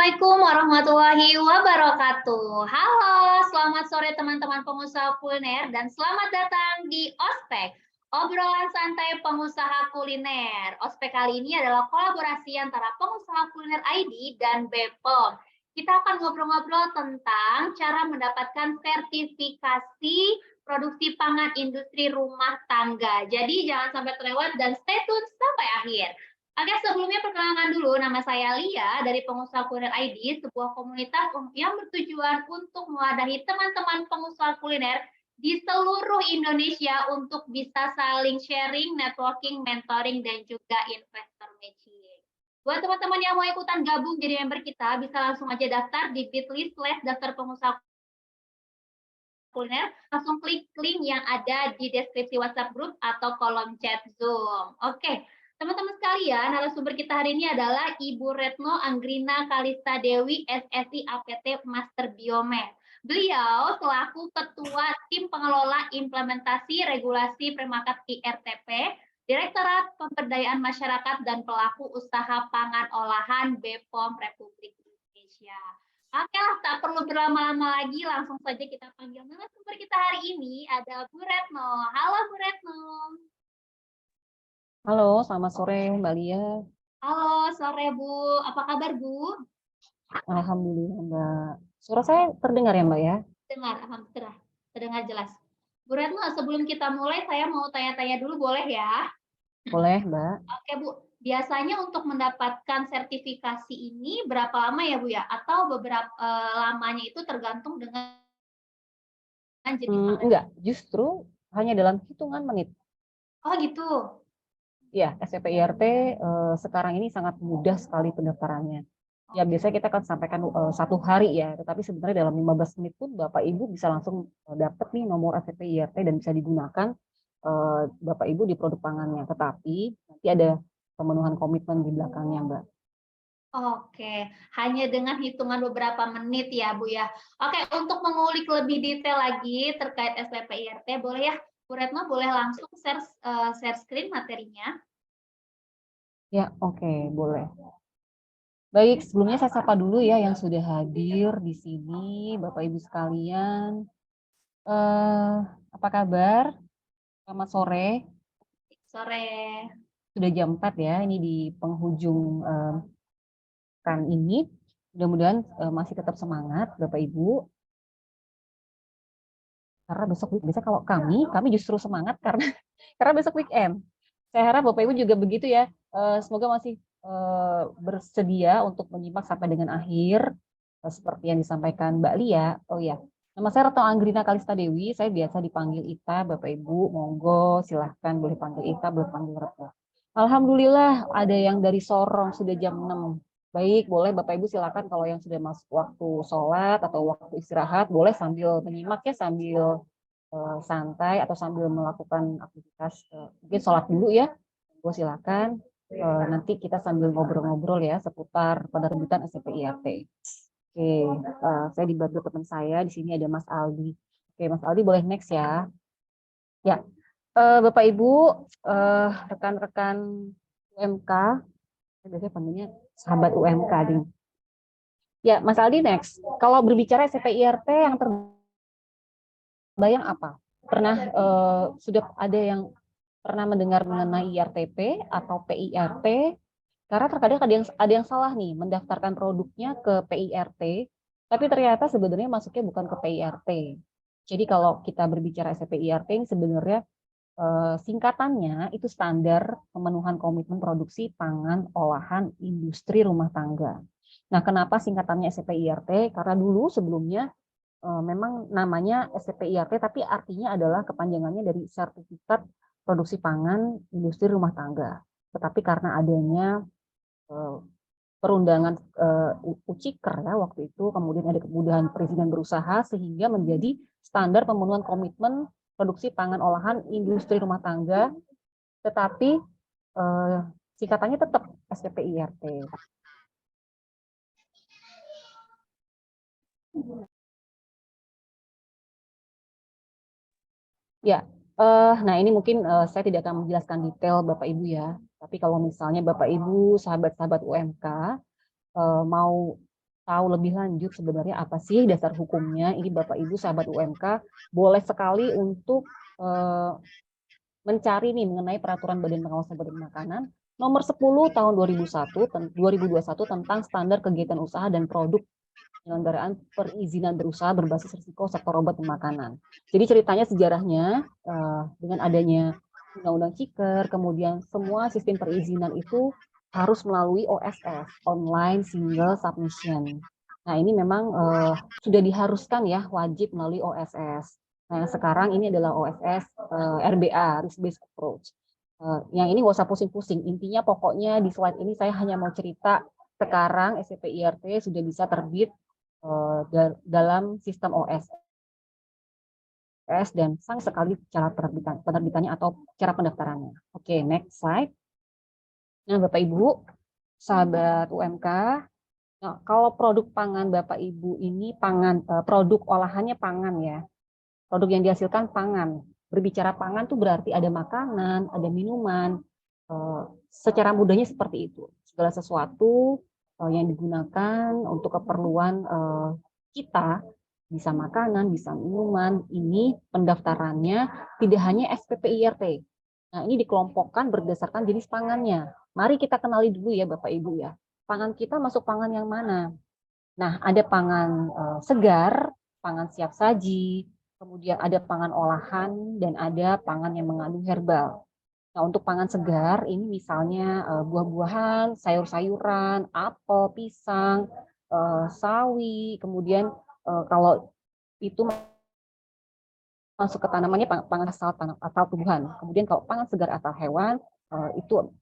Assalamualaikum warahmatullahi wabarakatuh. Halo, selamat sore teman-teman pengusaha kuliner dan selamat datang di Ospek, obrolan santai pengusaha kuliner. Ospek kali ini adalah kolaborasi antara pengusaha kuliner ID dan BPOM. Kita akan ngobrol-ngobrol tentang cara mendapatkan sertifikasi produksi pangan industri rumah tangga. Jadi jangan sampai terlewat dan stay tune sampai akhir. Oke, sebelumnya perkenalkan dulu, nama saya Lia dari Pengusaha Kuliner ID, sebuah komunitas yang bertujuan untuk mewadahi teman-teman pengusaha kuliner di seluruh Indonesia untuk bisa saling sharing, networking, mentoring, dan juga investor matching. Buat teman-teman yang mau ikutan gabung jadi member kita, bisa langsung aja daftar di bit.ly/daftar pengusaha kuliner, langsung klik link yang ada di deskripsi WhatsApp group atau kolom chat Zoom. Oke, teman-teman sekalian, narasumber kita hari ini adalah Ibu Retno Anggrina Kalista Dewi, SSI APT Master Biomed. Beliau selaku Ketua Tim Pengelola Implementasi Regulasi Premakat IRTP, Direktorat Pemberdayaan Masyarakat dan Pelaku Usaha Pangan Olahan BPOM Republik Indonesia. Oke lah, tak perlu berlama-lama lagi, langsung saja kita panggil narasumber kita hari ini, ada Bu Retno. Halo Bu Retno. Halo, selamat sore Mbak Lia. Halo, sore Bu. Apa kabar Bu? Alhamdulillah Mbak. Suara saya terdengar ya Mbak ya? Dengar, alhamdulillah. Terdengar jelas. Bu Retno, sebelum kita mulai, saya mau tanya-tanya dulu, boleh ya? Boleh Mbak. Oke Bu, biasanya untuk mendapatkan sertifikasi ini berapa lama ya Bu ya? Atau beberapa lamanya itu tergantung dengan jenis pangan? Enggak, justru hanya dalam hitungan menit. Oh gitu. Ya, SPP IRT sekarang ini sangat mudah sekali pendaftarannya. Ya, biasanya kita akan sampaikan 1 hari ya, tetapi sebenarnya dalam 15 menit pun Bapak Ibu bisa langsung dapat nih nomor SPP IRT dan bisa digunakan Bapak Ibu di produk pangannya. Tetapi nanti ada pemenuhan komitmen di belakangnya Mbak. Oke, hanya dengan hitungan beberapa menit ya Bu ya. Oke, untuk mengulik lebih detail lagi terkait SPP IRT, boleh ya Bu Retno boleh langsung share screen materinya? Ya, oke, boleh. Baik, sebelumnya saya sapa dulu ya yang sudah hadir di sini, Bapak Ibu sekalian. Apa kabar? Selamat sore. Sore. Sudah jam 4 ya, ini di penghujung pekan ini. Mudah-mudahan masih tetap semangat, Bapak Ibu. Karena besok biasanya kalau kami justru semangat karena karena besok weekend. Saya harap Bapak Ibu juga begitu ya. Semoga masih bersedia untuk menyimak sampai dengan akhir seperti yang disampaikan Mbak Lia. Oh ya, nama saya Retno Anggrina Kalista Dewi. Saya biasa dipanggil Ita, Bapak Ibu. Monggo, silahkan boleh panggil Ita, boleh panggil Retno. Alhamdulillah ada yang dari Sorong sudah jam 6. Baik, boleh Bapak Ibu silakan kalau yang sudah masuk waktu sholat atau waktu istirahat, boleh sambil menyimak ya, sambil santai atau sambil melakukan aktivitas mungkin sholat dulu ya. Gue silakan nanti kita sambil ngobrol-ngobrol ya seputar penerbitan SPP IRT. Oke, saya dibantu teman saya di sini ada Mas Aldi. Oke, Mas Aldi boleh next ya. Ya, Bapak Ibu, rekan-rekan UMK, saya biasanya panggilnya sahabat UMK nih. Ya, Mas Aldi next. Kalau berbicara SPP IRT yang terbayang apa? Pernah sudah ada yang pernah mendengar mengenai IRTP atau PIRT? Karena terkadang ada yang salah nih mendaftarkan produknya ke PIRT, tapi ternyata sebenarnya masuknya bukan ke PIRT. Jadi kalau kita berbicara SPP IRT ini sebenarnya singkatannya itu standar pemenuhan komitmen produksi pangan olahan industri rumah tangga. Nah, kenapa singkatannya SPP IRT? Karena dulu sebelumnya memang namanya SPP IRT, tapi artinya adalah kepanjangannya dari sertifikat produksi pangan industri rumah tangga. Tetapi karena adanya perundangan Uciker ya waktu itu, kemudian ada kemudahan perizinan berusaha sehingga menjadi standar pemenuhan komitmen produksi pangan olahan industri rumah tangga, tetapi singkatannya tetap SPP IRT. Ya, nah ini mungkin saya tidak akan menjelaskan detail Bapak Ibu ya, tapi kalau misalnya Bapak Ibu, sahabat-sahabat UMK mau tahu lebih lanjut sebenarnya apa sih dasar hukumnya, ini Bapak Ibu sahabat UMK boleh sekali untuk mencari nih mengenai peraturan Badan Pengawas Obat dan Makanan nomor 10 tahun 2021 tentang standar kegiatan usaha dan produk penyelenggaraan perizinan berusaha berbasis risiko sektor obat dan makanan. Jadi ceritanya sejarahnya dengan adanya Undang-Undang Ciker, kemudian semua sistem perizinan itu harus melalui OSS, Online Single Submission. Nah ini memang sudah diharuskan ya, wajib melalui OSS. Nah sekarang ini adalah OSS RBA, Risk Based Approach. Yang ini nggak usah pusing-pusing, intinya pokoknya di slide ini saya hanya mau cerita sekarang SCP IRT sudah bisa terbit dalam sistem OSS dan sangat sekali cara penerbitannya atau cara pendaftarannya. Oke, next slide. Nah, Bapak Ibu, sahabat UMK, nah, kalau produk pangan Bapak Ibu ini produk olahannya pangan ya. Produk yang dihasilkan pangan. Berbicara pangan tuh berarti ada makanan, ada minuman. Secara mudahnya seperti itu. Segala sesuatu yang digunakan untuk keperluan kita, bisa makanan, bisa minuman, ini pendaftarannya tidak hanya SPP IRT. Nah, ini dikelompokkan berdasarkan jenis pangannya. Mari kita kenali dulu ya Bapak Ibu ya. Pangan kita masuk pangan yang mana? Nah, ada pangan segar, pangan siap saji, kemudian ada pangan olahan, dan ada pangan yang mengandung herbal. Nah, untuk pangan segar, ini misalnya buah-buahan, sayur-sayuran, apel, pisang, sawi, kemudian kalau itu masuk ke tanamannya pangan asal tumbuhan. Kemudian kalau pangan segar asal hewan, itu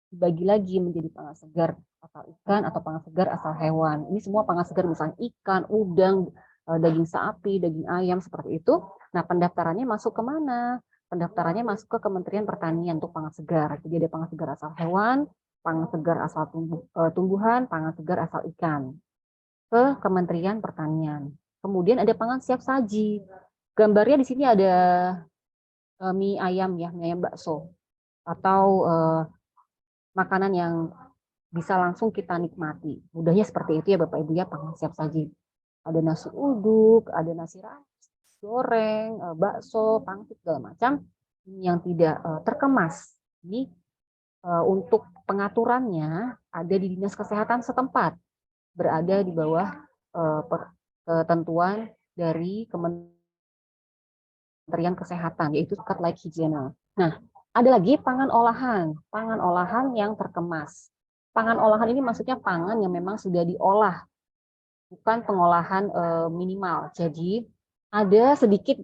dibagi lagi menjadi pangan segar asal ikan atau pangan segar asal hewan. Ini semua pangan segar misalnya ikan, udang, daging sapi, daging ayam seperti itu. Nah, pendaftarannya masuk ke mana? Pendaftarannya masuk ke Kementerian Pertanian untuk pangan segar. Jadi ada pangan segar asal hewan, pangan segar asal tumbuhan, pangan segar asal ikan ke Kementerian Pertanian. Kemudian ada pangan siap saji. Gambarnya di sini ada mie ayam ya, mie ayam bakso atau makanan yang bisa langsung kita nikmati. Mudahnya seperti itu ya Bapak Ibu ya, pangan siap saji. Ada nasi uduk, ada nasi rames, goreng, bakso, pangsit, segala macam yang tidak terkemas. Ini untuk pengaturannya ada di Dinas Kesehatan setempat, berada di bawah ketentuan dari Kementerian Kesehatan, yaitu Skat Laik Higiene. Nah, ada lagi pangan olahan yang terkemas. Pangan olahan ini maksudnya pangan yang memang sudah diolah, bukan pengolahan minimal. Jadi ada sedikit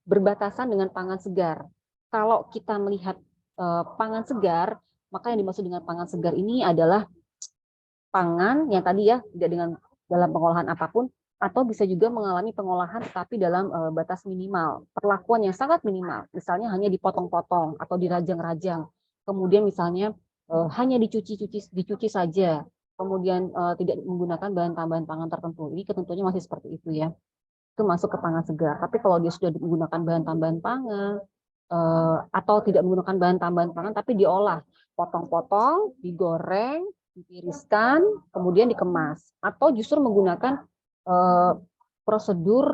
berbatasan dengan pangan segar. Kalau kita melihat pangan segar, maka yang dimaksud dengan pangan segar ini adalah pangan yang tadi ya tidak dengan dalam pengolahan apapun, atau bisa juga mengalami pengolahan tetapi dalam batas minimal, perlakuan yang sangat minimal, misalnya hanya dipotong-potong atau dirajang-rajang, kemudian misalnya hanya dicuci saja, kemudian tidak menggunakan bahan tambahan pangan tertentu. Ini ketentuannya masih seperti itu ya, itu masuk ke pangan segar. Tapi kalau dia sudah menggunakan bahan tambahan pangan atau tidak menggunakan bahan tambahan pangan tapi diolah, potong-potong, digoreng, ditiriskan, kemudian dikemas, atau justru menggunakan prosedur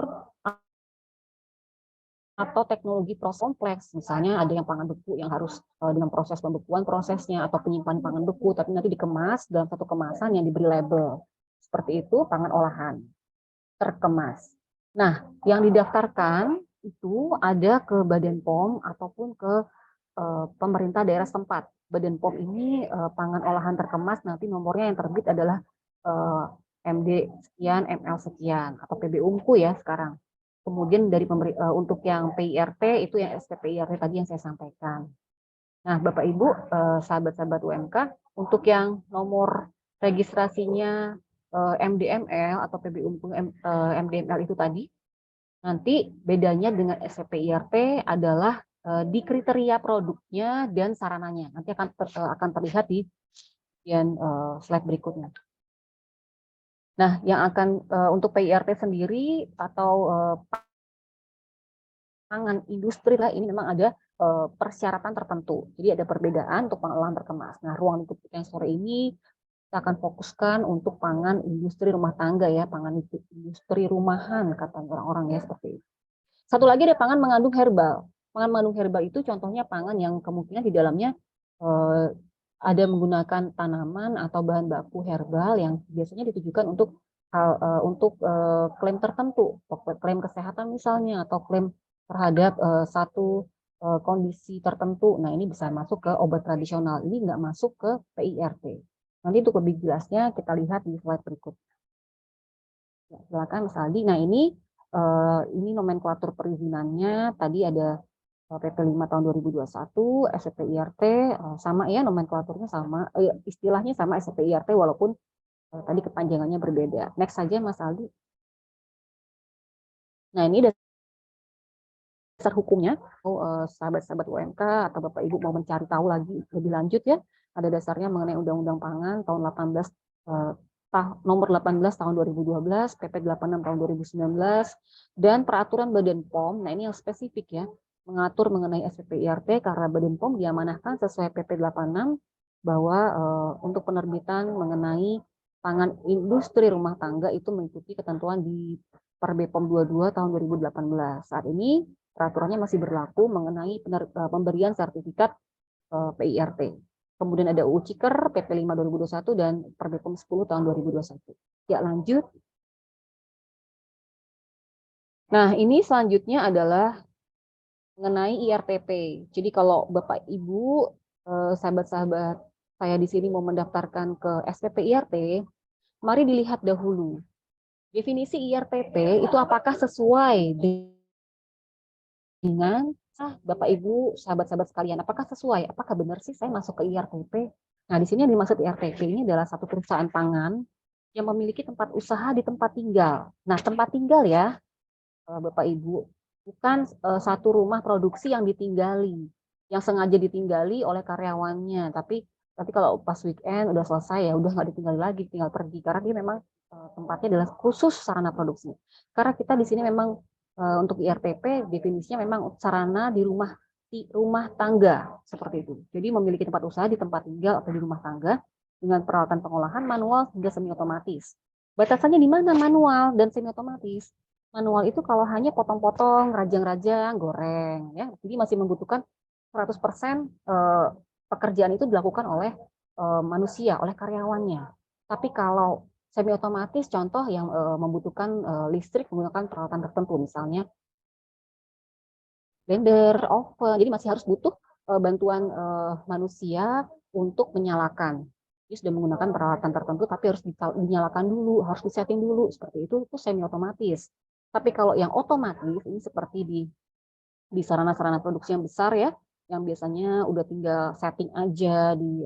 atau teknologi proses kompleks, misalnya ada yang pangan beku yang harus dengan proses pembekuan prosesnya atau penyimpanan pangan beku, tapi nanti dikemas dalam satu kemasan yang diberi label. Seperti itu pangan olahan terkemas. Nah, yang didaftarkan itu ada ke Badan POM ataupun ke pemerintah daerah setempat. Badan POM ini pangan olahan terkemas nanti nomornya yang terbit adalah MD sekian, ML sekian, atau PB Unku ya sekarang. Kemudian dari untuk yang PIRT itu yang SPP IRT tadi yang saya sampaikan. Nah, Bapak Ibu, sahabat-sahabat UMK, untuk yang nomor registrasinya MDML atau PB Unku MDML itu tadi, nanti bedanya dengan SPP IRT adalah di kriteria produknya dan sarananya. Nanti akan terlihat di slide berikutnya. Nah, yang akan untuk PIRT sendiri atau pangan industri lah, ini memang ada persyaratan tertentu. Jadi ada perbedaan untuk pengolahan terkemas. Nah, ruang lingkup yang sore ini kita akan fokuskan untuk pangan industri rumah tangga ya, pangan industri rumahan kata orang-orang ya seperti itu. Satu lagi ada pangan mengandung herbal. Pangan mengandung herbal itu contohnya pangan yang kemungkinan di dalamnya ada menggunakan tanaman atau bahan baku herbal yang biasanya ditujukan untuk klaim tertentu, klaim kesehatan misalnya atau klaim terhadap satu kondisi tertentu. Nah ini bisa masuk ke obat tradisional. Ini nggak masuk ke PIRT. Nanti untuk lebih jelasnya kita lihat di slide berikut. Ya, silakan Mas Aldi. Nah ini nomenklatur perizinannya. Tadi ada PP 5 tahun 2021, SPIRT sama ya nomenklaturnya sama, istilahnya sama SPIRT walaupun tadi kepanjangannya berbeda. Next saja Mas Aldi. Nah ini dasar hukumnya, sahabat-sahabat UMK atau Bapak Ibu mau mencari tahu lagi lebih lanjut ya, ada dasarnya mengenai Undang-Undang Pangan tahun 18 nomor 18 tahun 2012, PP 86 tahun 2019 dan peraturan Badan POM. Nah ini yang spesifik ya, mengatur mengenai SPPIRT karena Badan POM diamanahkan sesuai PP 86 bahwa untuk penerbitan mengenai pangan industri rumah tangga itu mengikuti ketentuan di Perbepom 22 tahun 2018. Saat ini peraturannya masih berlaku mengenai pemberian sertifikat PIRT. Kemudian ada UU Ciker, PP 5 2021 dan Perbepom 10 tahun 2021. Ya, lanjut. Nah, ini selanjutnya adalah mengenai IRTP. Jadi kalau Bapak Ibu, sahabat-sahabat saya di sini mau mendaftarkan ke SPP IRT, mari dilihat dahulu. Definisi IRTP itu apakah sesuai dengan Bapak Ibu, sahabat-sahabat sekalian, apakah sesuai? Apakah benar sih saya masuk ke IRTP? Nah, di sini yang dimaksud IRTP ini adalah satu perusahaan pangan yang memiliki tempat usaha di tempat tinggal. Nah, tempat tinggal ya, Bapak Ibu, bukan satu rumah produksi yang ditinggali, yang sengaja ditinggali oleh karyawannya. Tapi kalau pas weekend udah selesai ya, udah nggak ditinggali lagi, tinggal pergi. Karena dia memang tempatnya adalah khusus sarana produksi. Karena kita di sini memang untuk IRTP definisinya memang sarana di rumah tangga seperti itu. Jadi memiliki tempat usaha di tempat tinggal atau di rumah tangga dengan peralatan pengolahan manual hingga semi otomatis. Batasannya di mana manual dan semi otomatis? Manual itu kalau hanya potong-potong, rajang-rajang, goreng ya. Jadi masih membutuhkan 100% pekerjaan itu dilakukan oleh manusia, oleh karyawannya. Tapi kalau semi otomatis contoh yang membutuhkan listrik menggunakan peralatan tertentu misalnya blender, oven, jadi masih harus butuh bantuan manusia untuk menyalakan. Dia sudah menggunakan peralatan tertentu tapi harus dinyalakan dulu, harus disetting dulu seperti itu semi otomatis. Tapi kalau yang otomatis ini seperti di sarana-sarana produksi yang besar ya, yang biasanya udah tinggal setting aja di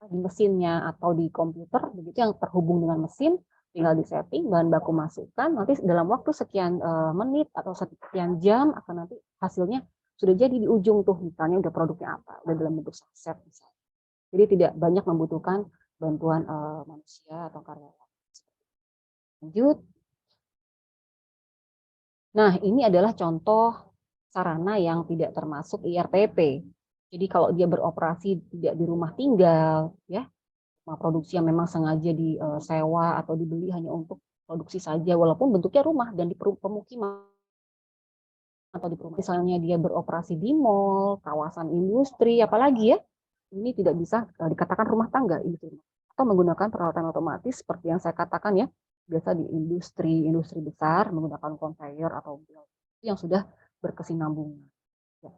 mesinnya atau di komputer begitu yang terhubung dengan mesin, tinggal disetting, bahan baku masukkan, nanti dalam waktu sekian menit atau sekian jam akan nanti hasilnya sudah jadi di ujung tuh, misalnya udah produknya apa, udah dalam bentuk saset misalnya. Jadi tidak banyak membutuhkan bantuan manusia atau karyawan. Lanjut. Nah, ini adalah contoh sarana yang tidak termasuk IRTP. Jadi kalau dia beroperasi tidak di rumah tinggal, ya, produksi yang memang sengaja disewa atau dibeli hanya untuk produksi saja, walaupun bentuknya rumah dan di pemukiman atau di perumahan. Misalnya dia beroperasi di mal, kawasan industri, apalagi ya, ini tidak bisa dikatakan rumah tangga itu. Atau menggunakan peralatan otomatis seperti yang saya katakan ya, biasa di industri besar menggunakan conveyor atau yang sudah berkesinambungan. Ya.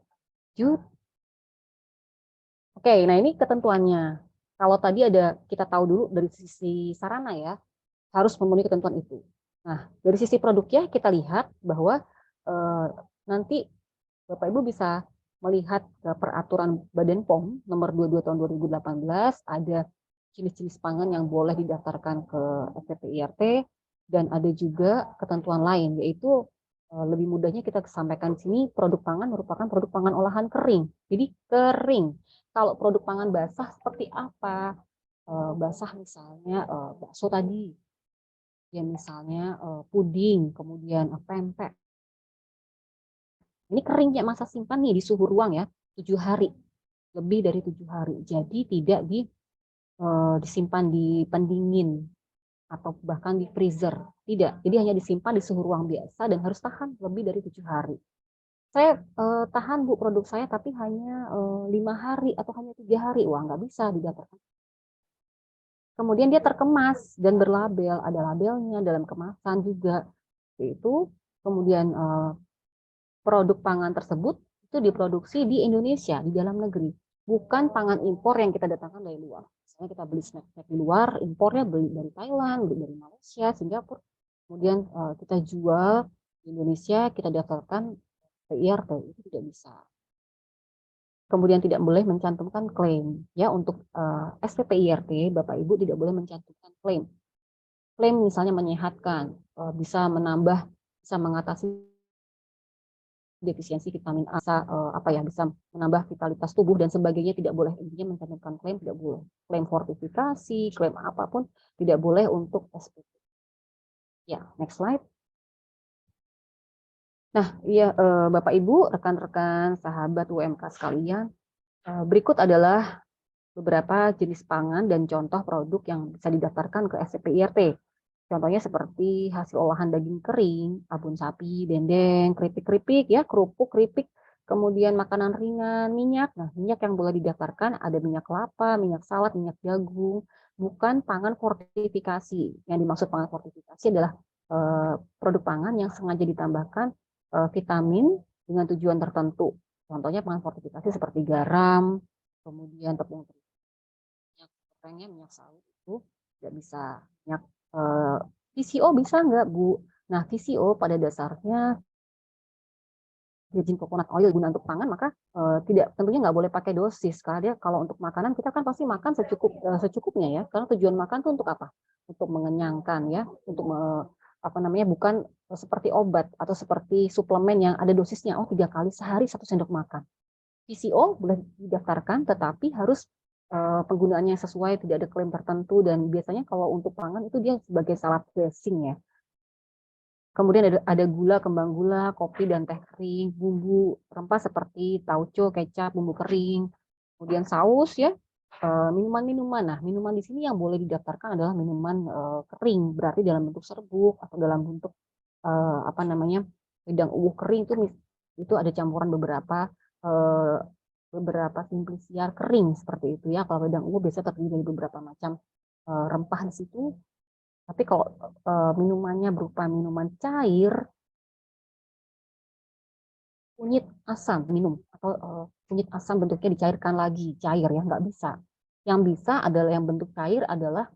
Oke, nah ini ketentuannya. Kalau tadi kita tahu dulu dari sisi sarana ya, harus memenuhi ketentuan itu. Nah, dari sisi produknya kita lihat bahwa nanti Bapak Ibu bisa melihat peraturan Badan POM nomor 22 tahun 2018, ada jenis-jenis pangan yang boleh didaftarkan ke SPPIRT, dan ada juga ketentuan lain, yaitu lebih mudahnya kita sampaikan di sini, produk pangan merupakan produk pangan olahan kering. Jadi kering. Kalau produk pangan basah seperti apa? Basah misalnya bakso tadi, ya misalnya puding, kemudian pempek. Ini keringnya masa simpan nih di suhu ruang ya, 7 hari. Lebih dari 7 hari. Jadi tidak disimpan di pendingin atau bahkan di freezer. Tidak, jadi hanya disimpan di suhu ruang biasa dan harus tahan lebih dari 7 hari. Saya tahan Bu produk saya tapi hanya 5 hari atau hanya 3 hari. Wah, nggak bisa didapatkan. Kemudian dia terkemas dan berlabel, ada labelnya dalam kemasan juga. Yaitu kemudian produk pangan tersebut itu diproduksi di Indonesia, di dalam negeri. Bukan pangan impor yang kita datangkan dari luar. Misalnya kita beli snack-snack di luar, impornya beli dari Thailand, beli dari Malaysia, Singapura. Kemudian kita jual di Indonesia, kita daftarkan PIRT, itu tidak bisa. Kemudian tidak boleh mencantumkan klaim. Ya, untuk SPPIRT, Bapak Ibu tidak boleh mencantumkan klaim. Klaim misalnya menyehatkan, bisa menambah, bisa mengatasi defisiensi vitamin A, bisa menambah vitalitas tubuh dan sebagainya, tidak boleh. Intinya mencantumkan klaim tidak boleh. Klaim fortifikasi, klaim apapun tidak boleh untuk SPP. Ya, next slide. Nah, iya Bapak Ibu, rekan-rekan, sahabat UMK sekalian, berikut adalah beberapa jenis pangan dan contoh produk yang bisa didaftarkan ke SPPIRT. Contohnya seperti hasil olahan daging kering, abon sapi, dendeng, keripik-keripik, ya, kerupuk, keripik, kemudian makanan ringan, minyak. Nah, minyak yang boleh didaftarkan ada minyak kelapa, minyak salad, minyak jagung, bukan pangan fortifikasi. Yang dimaksud pangan fortifikasi adalah produk pangan yang sengaja ditambahkan vitamin dengan tujuan tertentu. Contohnya pangan fortifikasi seperti garam, kemudian tepung terigu, minyak gorengnya, minyak sawit itu tidak bisa. Minyak VCO bisa nggak, Bu? Nah, VCO pada dasarnya virgin coconut oil guna untuk pangan, maka tidak, tentunya nggak boleh pakai dosis. Karena dia kalau untuk makanan kita kan pasti makan secukupnya ya. Karena tujuan makan tuh untuk apa? Untuk mengenyangkan ya, untuk bukan seperti obat atau seperti suplemen yang ada dosisnya. Oh, 3 kali sehari 1 sendok makan. VCO boleh didaftarkan, tetapi harus penggunaannya sesuai, tidak ada klaim tertentu, dan biasanya kalau untuk pangan itu dia sebagai salad dressing ya. Kemudian ada gula, kembang gula, kopi dan teh kering, bumbu rempah seperti tauco, kecap, bumbu kering, kemudian saus ya, minuman-minuman. Nah, minuman di sini yang boleh didaftarkan adalah minuman kering, berarti dalam bentuk serbuk atau dalam bentuk wedang uwuh kering, itu ada campuran beberapa simplisiar kering seperti itu ya. Kalau wedang uwuh biasanya terdiri dari beberapa macam rempah di situ. Tapi kalau minumannya berupa minuman cair, kunyit asam minum atau kunyit asam bentuknya dicairkan lagi, cair ya, nggak bisa. Yang bisa adalah yang bentuk cair adalah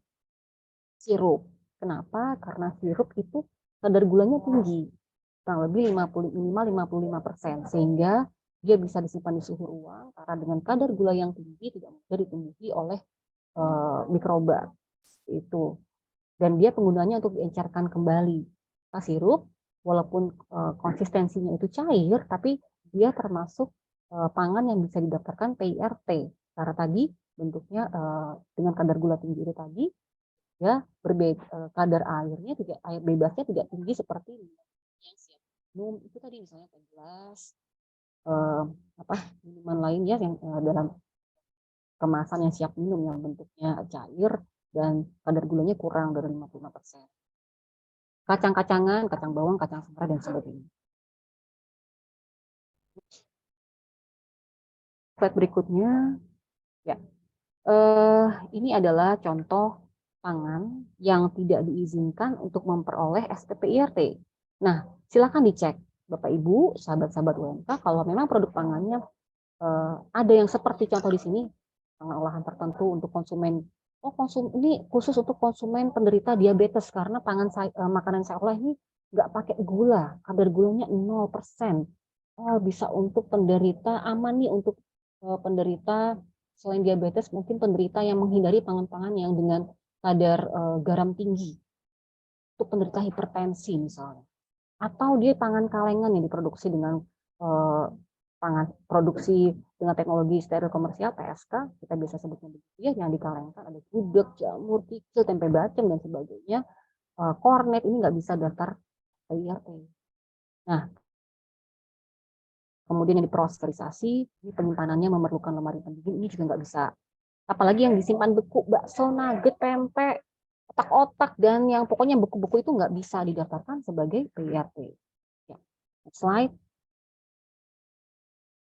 sirup. Kenapa? Karena sirup itu kadar gulanya tinggi, kurang lebih minimal 55%, sehingga dia bisa disimpan di suhu ruang karena dengan kadar gula yang tinggi tidak mudah ditumbuhi oleh mikroba itu. Dan dia penggunaannya untuk diencerkan kembali. Sirup, walaupun konsistensinya itu cair, tapi dia termasuk pangan yang bisa didaftarkan PIRT. Karena tadi bentuknya dengan kadar gula tinggi itu tadi, ya berbeda, kadar airnya tidak, air bebasnya tidak tinggi seperti yang siap minum itu tadi, misalnya teh gelas, minuman lainnya yang dalam kemasan yang siap minum yang bentuknya cair dan kadar gulanya kurang dari 55%. Kacang-kacangan, kacang bawang, kacang merah, dan sebagainya. Slide berikutnya, ya, ini adalah contoh pangan yang tidak diizinkan untuk memperoleh SPPIRT. Nah, silakan dicek, Bapak Ibu, sahabat-sahabat UMK, kalau memang produk pangannya ada yang seperti contoh di sini, pangan olahan tertentu untuk konsumen. Ini khusus untuk konsumen penderita diabetes karena makanan saya olah ini nggak pakai gula, kadar gulanya 0%. Bisa untuk penderita, aman nih untuk penderita selain diabetes, mungkin penderita yang menghindari pangan-pangan yang dengan kadar garam tinggi, untuk penderita hipertensi misalnya. Atau dia pangan kalengan yang diproduksi dengan pangan produksi dengan teknologi steril komersial PSK, kita bisa sebutnya begitu ya, yang dikalengkan ada gudeg, jamur, kikil, tempe bacem dan sebagainya. Kornet ini nggak bisa daftar PIRT. Nah, kemudian yang diprosesisasi, ini penyimpanannya memerlukan lemari pendingin, ini juga nggak bisa. Apalagi yang disimpan beku, bakso, nugget, pempek, otak-otak, dan yang pokoknya beku-beku itu nggak bisa didaftarkan sebagai PIRT. Ya. Next slide.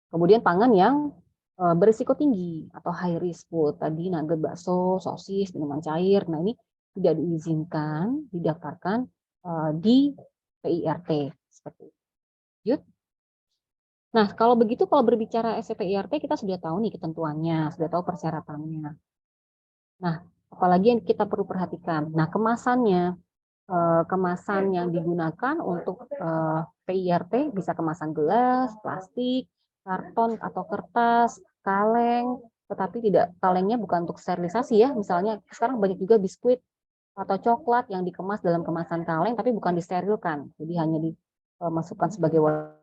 Kemudian pangan yang berisiko tinggi atau high risk food. Tadi nugget, bakso, sosis, minuman cair. Nah, ini tidak diizinkan didaftarkan di PIRT. Seperti itu. Nah, kalau begitu, kalau berbicara SPIRT, kita sudah tahu nih ketentuannya, sudah tahu persyaratannya. Nah, apalagi yang kita perlu perhatikan. Nah, kemasannya, kemasan yang digunakan untuk PIRT bisa kemasan gelas, plastik, karton atau kertas, kaleng, tetapi tidak, kalengnya bukan untuk sterilisasi ya. Misalnya sekarang banyak juga biskuit atau coklat yang dikemas dalam kemasan kaleng tapi bukan disterilkan. Jadi hanya dimasukkan sebagai wadah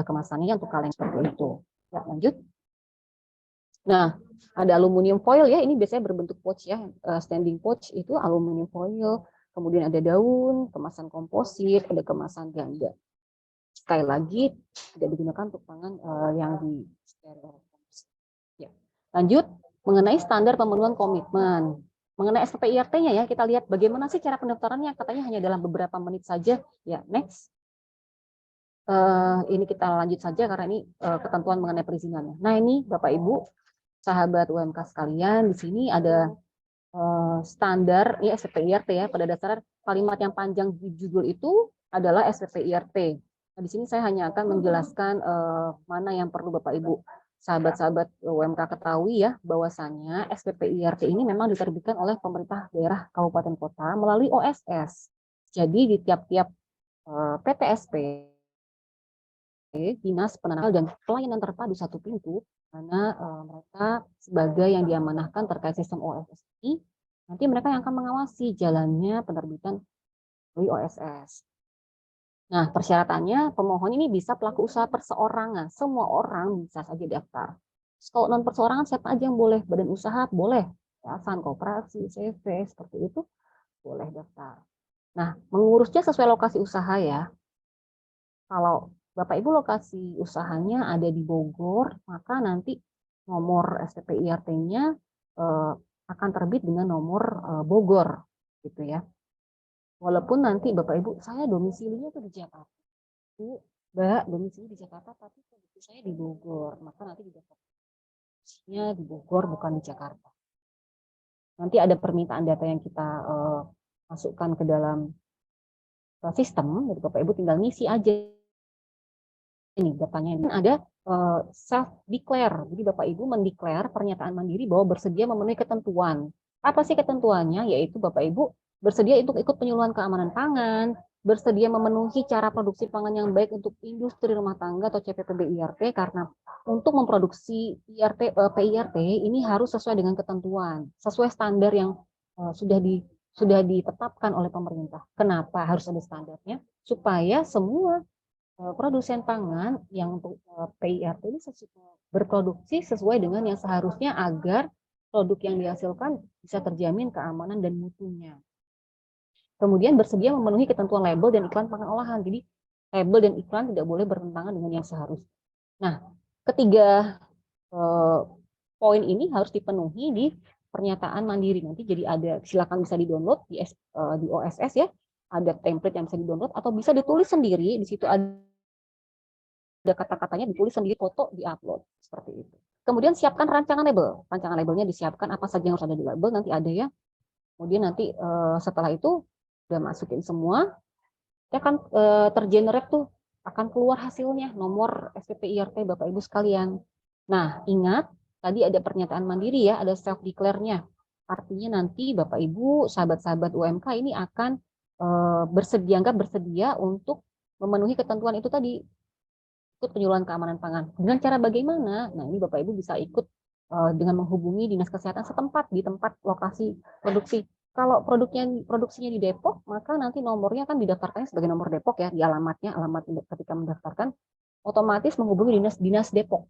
kemasannya untuk kaleng seperti itu. Ya, lanjut. Nah, ada aluminium foil ya, ini biasanya berbentuk pouch ya, standing pouch itu aluminium foil, kemudian ada daun, kemasan komposit, ada kemasan ganda. Sekali lagi, tidak digunakan untuk pangan yang di steril. Ya. Lanjut, mengenai standar pemenuhan komitmen. Mengenai SPIRT-nya ya, kita lihat bagaimana sih cara pendaftarannya, katanya hanya dalam beberapa menit saja. Ya, next. Ini kita lanjut saja karena ini ketentuan mengenai perizinannya. Nah, ini Bapak Ibu, sahabat UMK sekalian, di sini ada standar ini SPIRT ya. Pada dasarnya kalimat yang panjang di judul itu adalah SPIRT. Nah, di sini saya hanya akan menjelaskan mana yang perlu Bapak Ibu sahabat-sahabat UMK ketahui ya, bahwasannya SPIRT ini memang diterbitkan oleh pemerintah daerah kabupaten kota melalui OSS. Jadi di tiap-tiap PTSP, Dinas Penanaman dan Pelayanan Terpadu Satu Pintu, karena mereka sebagai yang diamanahkan terkait sistem OSS ini, nanti mereka yang akan mengawasi jalannya penerbitan melalui OSS. Nah, persyaratannya pemohon ini bisa pelaku usaha perseorangan, semua orang bisa saja daftar. Kalau non perseorangan siapa aja yang boleh, badan usaha boleh, yayasan, koperasi, CV seperti itu boleh daftar. Nah, mengurusnya sesuai lokasi usaha ya. Kalau Bapak Ibu lokasi usahanya ada di Bogor, maka nanti nomor SPIRT-nya akan terbit dengan nomor Bogor, gitu ya. Walaupun nanti Bapak Ibu, saya domisilinya tuh di Jakarta. Bu, Mbak, domisili di Jakarta, tapi domisili saya di Bogor. Maka nanti di Jakarta di Bogor, bukan di Jakarta. Nanti ada permintaan data yang kita masukkan ke dalam sistem, jadi Bapak Ibu tinggal ngisi aja ini datanya. Ini ada self declare. Jadi Bapak Ibu mendeklar pernyataan mandiri bahwa bersedia memenuhi ketentuan. Apa sih ketentuannya? Yaitu Bapak Ibu bersedia untuk ikut penyuluhan keamanan pangan, bersedia memenuhi cara produksi pangan yang baik untuk industri rumah tangga atau CPPB-IRT, karena untuk memproduksi PIRT ini harus sesuai dengan ketentuan, sesuai standar yang sudah ditetapkan oleh pemerintah. Kenapa harus ada standarnya? Supaya semua produsen pangan yang untuk PIRT ini berproduksi sesuai dengan yang seharusnya agar produk yang dihasilkan bisa terjamin keamanan dan mutunya. Kemudian bersedia memenuhi ketentuan label dan iklan pangan olahan. Jadi label dan iklan tidak boleh bertentangan dengan yang seharusnya. Nah, ketiga poin ini harus dipenuhi di pernyataan mandiri. Nanti jadi ada, silakan bisa di-download di OSS ya. Ada template yang bisa di-download atau bisa ditulis sendiri. Di situ ada kata-katanya, ditulis sendiri, foto, di-upload seperti itu. Kemudian siapkan rancangan label. Rancangan labelnya disiapkan apa saja yang harus ada di label, nanti ada ya. Kemudian nanti setelah itu udah masukin semua, ya kan tergenerate tuh, akan keluar hasilnya, nomor SPIRT Bapak Ibu sekalian. Nah, ingat tadi ada pernyataan mandiri ya, ada self declare-nya. Artinya nanti Bapak Ibu, sahabat-sahabat UMK ini akan bersedia untuk memenuhi ketentuan itu tadi, ikut penyuluhan keamanan pangan. Dengan cara bagaimana? Nah, ini Bapak Ibu bisa ikut dengan menghubungi Dinas Kesehatan setempat di tempat lokasi produksi. Kalau produksinya di Depok, maka nanti nomornya kan didaftarkannya sebagai nomor Depok ya, di alamat ketika mendaftarkan otomatis menghubungi dinas Depok.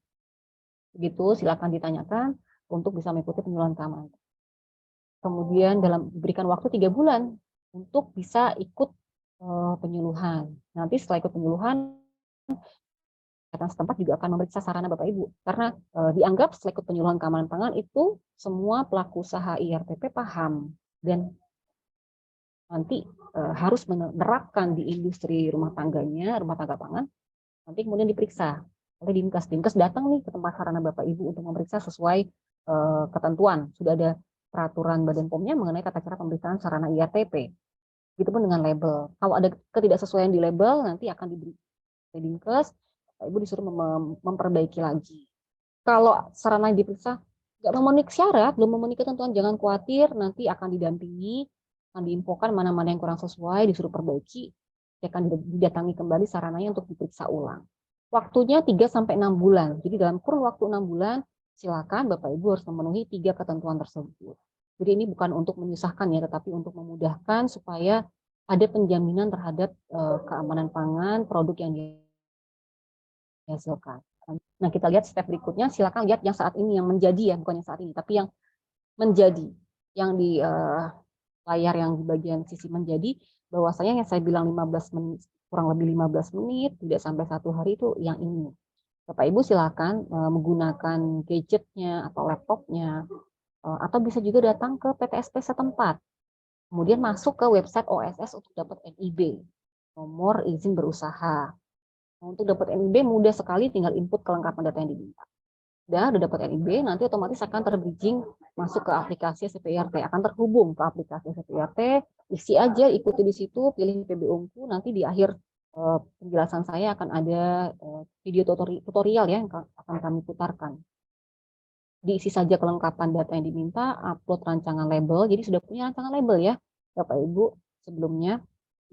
Begitu, silakan ditanyakan untuk bisa mengikuti penyuluhan keamanan. Kemudian diberikan waktu 3 bulan untuk bisa ikut penyuluhan. Nanti setelah ikut penyuluhan, Kesehatan setempat juga akan memeriksa sarana Bapak Ibu. Karena dianggap setelah ikut penyuluhan keamanan pangan itu semua pelaku usaha IRTP paham dan nanti harus menerapkan di industri rumah tangga pangan, nanti kemudian diperiksa oleh Dinkes. Dinkes datang nih ke tempat sarana Bapak Ibu untuk memeriksa sesuai ketentuan. Sudah ada peraturan Badan POM-nya mengenai tata cara pemeriksaan sarana IRTP. Begitupun dengan label. Kalau ada ketidaksesuaian di label, nanti akan diberi Dinkes, Bapak Ibu disuruh memperbaiki lagi. Kalau sarana yang diperiksa nggak memenuhi syarat, belum memenuhi ketentuan, jangan khawatir, nanti akan didampingi, akan diinfokan mana-mana yang kurang sesuai, disuruh perbaiki, akan didatangi kembali sarananya untuk diperiksa ulang. Waktunya 3-6 bulan. Jadi dalam kurun waktu 6 bulan, silakan Bapak Ibu harus memenuhi 3 ketentuan tersebut. Jadi ini bukan untuk menyusahkan ya, tetapi untuk memudahkan supaya ada penjaminan terhadap keamanan pangan, produk yang dihasilkan. Nah, kita lihat step berikutnya, silakan lihat yang saat ini, yang menjadi ya, bukan yang saat ini, tapi yang menjadi, yang di layar yang di bagian sisi menjadi, bahwasanya yang saya bilang 15 menit, kurang lebih 15 menit, tidak sampai 1 hari itu yang ini. Bapak Ibu silakan menggunakan gadgetnya atau laptopnya, atau bisa juga datang ke PTSP setempat. Kemudian masuk ke website OSS untuk dapat NIB, nomor izin berusaha. Untuk dapat NIB mudah sekali, tinggal input kelengkapan data yang diminta. Udah dapat NIB, nanti otomatis akan terbridging masuk ke aplikasi SPIRT, akan terhubung ke aplikasi SPIRT, isi aja, ikuti di situ, pilih PBU-ku, nanti di akhir penjelasan saya akan ada video tutorial ya yang akan kami putarkan. Diisi saja kelengkapan data yang diminta, upload rancangan label, jadi sudah punya rancangan label ya, Bapak Ibu, sebelumnya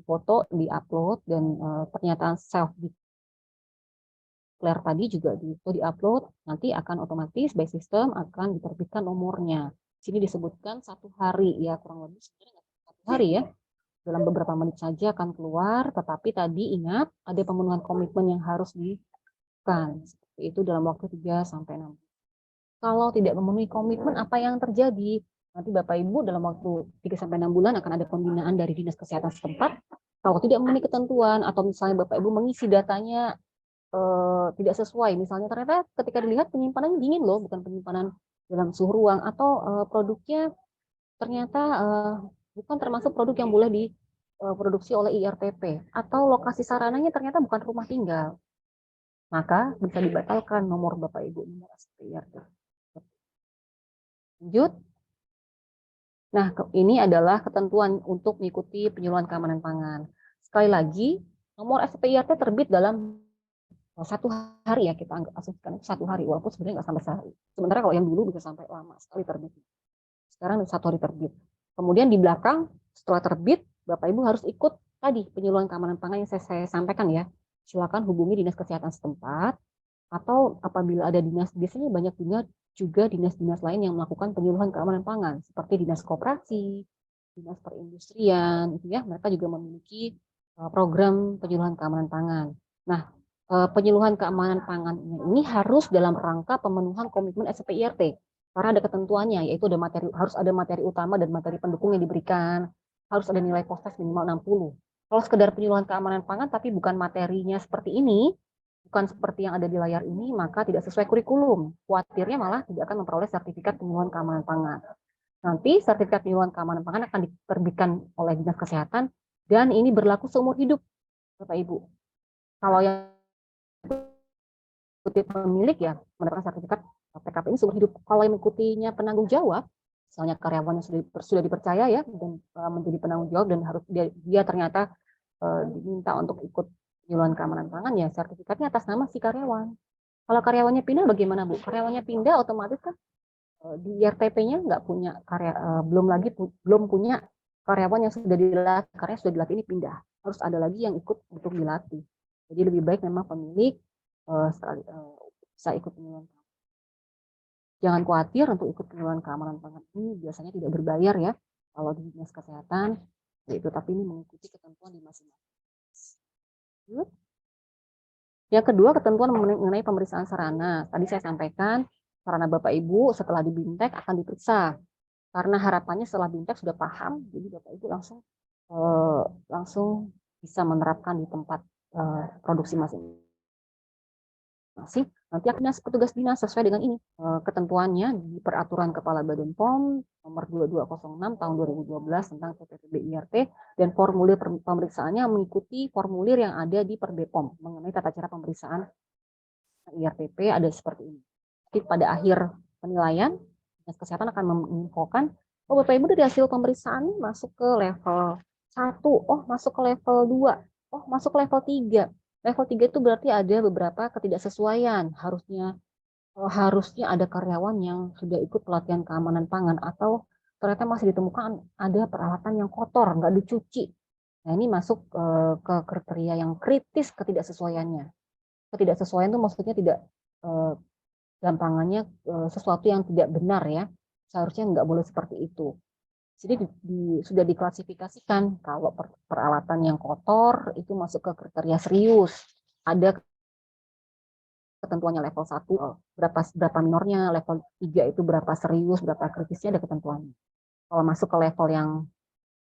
foto, di-upload, dan pernyataan self declare tadi juga di-upload, nanti akan otomatis by system akan diterbitkan nomornya. Sini disebutkan 1 hari ya, kurang lebih sebenarnya 1 hari ya, dalam beberapa menit saja akan keluar, tetapi tadi ingat ada pemenuhan komitmen yang harus dilakukan, seperti itu dalam waktu 3-6. Kalau tidak memenuhi komitmen, apa yang terjadi? Nanti Bapak Ibu dalam waktu 3-6 bulan akan ada pembinaan dari Dinas Kesehatan setempat. Kalau tidak memenuhi ketentuan atau misalnya Bapak Ibu mengisi datanya tidak sesuai, misalnya ternyata ketika dilihat penyimpanannya dingin loh, bukan penyimpanan dalam suhu ruang, atau produknya ternyata bukan termasuk produk yang boleh diproduksi oleh IRTP, atau lokasi sarananya ternyata bukan rumah tinggal, maka bisa dibatalkan nomor Bapak Ibu, nomor IRT. Lanjut. Nah, ini adalah ketentuan untuk mengikuti penyuluhan keamanan pangan. Sekali lagi, nomor SPIRT terbit dalam 1 hari ya, kita anggap asumsikan 1 hari, walaupun sebenarnya nggak sampai sehari. Sementara kalau yang dulu bisa sampai lama sekali terbit. Sekarang 1 hari terbit. Kemudian di belakang setelah terbit, Bapak Ibu harus ikut tadi penyuluhan keamanan pangan yang saya sampaikan ya. Silakan hubungi Dinas Kesehatan setempat, atau apabila ada dinas, biasanya banyak juga dinas-dinas lain yang melakukan penyuluhan keamanan pangan, seperti Dinas Koperasi, Dinas Perindustrian, itu ya, mereka juga memiliki program penyuluhan keamanan pangan. Nah, penyuluhan keamanan pangan ini harus dalam rangka pemenuhan komitmen SPIRT, karena ada ketentuannya, yaitu harus ada materi utama dan materi pendukung yang diberikan, harus ada nilai POSTES minimal 60. Kalau sekedar penyuluhan keamanan pangan tapi bukan materinya seperti ini, bukan seperti yang ada di layar ini, maka tidak sesuai kurikulum. Khawatirnya malah tidak akan memperoleh sertifikat penyuluhan keamanan pangan. Nanti sertifikat penyuluhan keamanan pangan akan diterbitkan oleh Dinas Kesehatan, dan ini berlaku seumur hidup, Bapak Ibu. Kalau yang pemilik ya mendapatkan sertifikat PKP ini seumur hidup. Kalau yang mengikutinya penanggung jawab, misalnya karyawan yang sudah dipercaya ya dan menjadi penanggung jawab dan harus dia ternyata diminta untuk ikut penyuluhan keamanan pangan, ya sertifikatnya atas nama si karyawan. Kalau karyawannya pindah bagaimana Bu? Karyawannya pindah otomatis kan di IRTP-nya nggak punya belum punya karyawan yang sudah dilatih, karya sudah dilatih ini pindah, harus ada lagi yang ikut untuk dilatih. Jadi lebih baik memang pemilik bisa ikut penyuluhan. Jangan khawatir, untuk ikut penyuluhan keamanan pangan ini biasanya tidak berbayar ya kalau di Dinas Kesehatan, yaitu tapi ini mengikuti ketentuan di masing-masing. Yang kedua, ketentuan mengenai pemeriksaan sarana. Tadi saya sampaikan sarana Bapak Ibu setelah di BIMTEK akan diperiksa. Karena harapannya setelah BIMTEK sudah paham, jadi Bapak Ibu langsung bisa menerapkan di tempat produksi masing-masing. Masih nanti akan petugas dinas sesuai dengan ini ketentuannya di Peraturan Kepala Badan POM nomor 2206 tahun 2012 tentang PPTB IRT, dan formulir pemeriksaannya mengikuti formulir yang ada di Perbepom mengenai tata cara pemeriksaan IRTP ada seperti ini. Jadi pada akhir penilaian, Dinas Kesehatan akan menginfokan, oh Bapak Ibu dari hasil pemeriksaan ini masuk ke level 1, oh masuk ke level 2, oh masuk ke level 3. Level 3 itu berarti ada beberapa ketidaksesuaian. Harusnya ada karyawan yang sudah ikut pelatihan keamanan pangan, atau ternyata masih ditemukan ada peralatan yang kotor, nggak dicuci. Nah ini masuk ke kriteria yang kritis ketidaksesuaiannya. Ketidaksesuaian itu maksudnya tidak gampangannya sesuatu yang tidak benar ya. Seharusnya nggak boleh seperti itu. Jadi sudah diklasifikasikan kalau peralatan yang kotor itu masuk ke kriteria serius. Ada ketentuannya level 1 berapa minornya, level 3 itu berapa serius, berapa kritisnya, ada ketentuannya. Kalau masuk ke level yang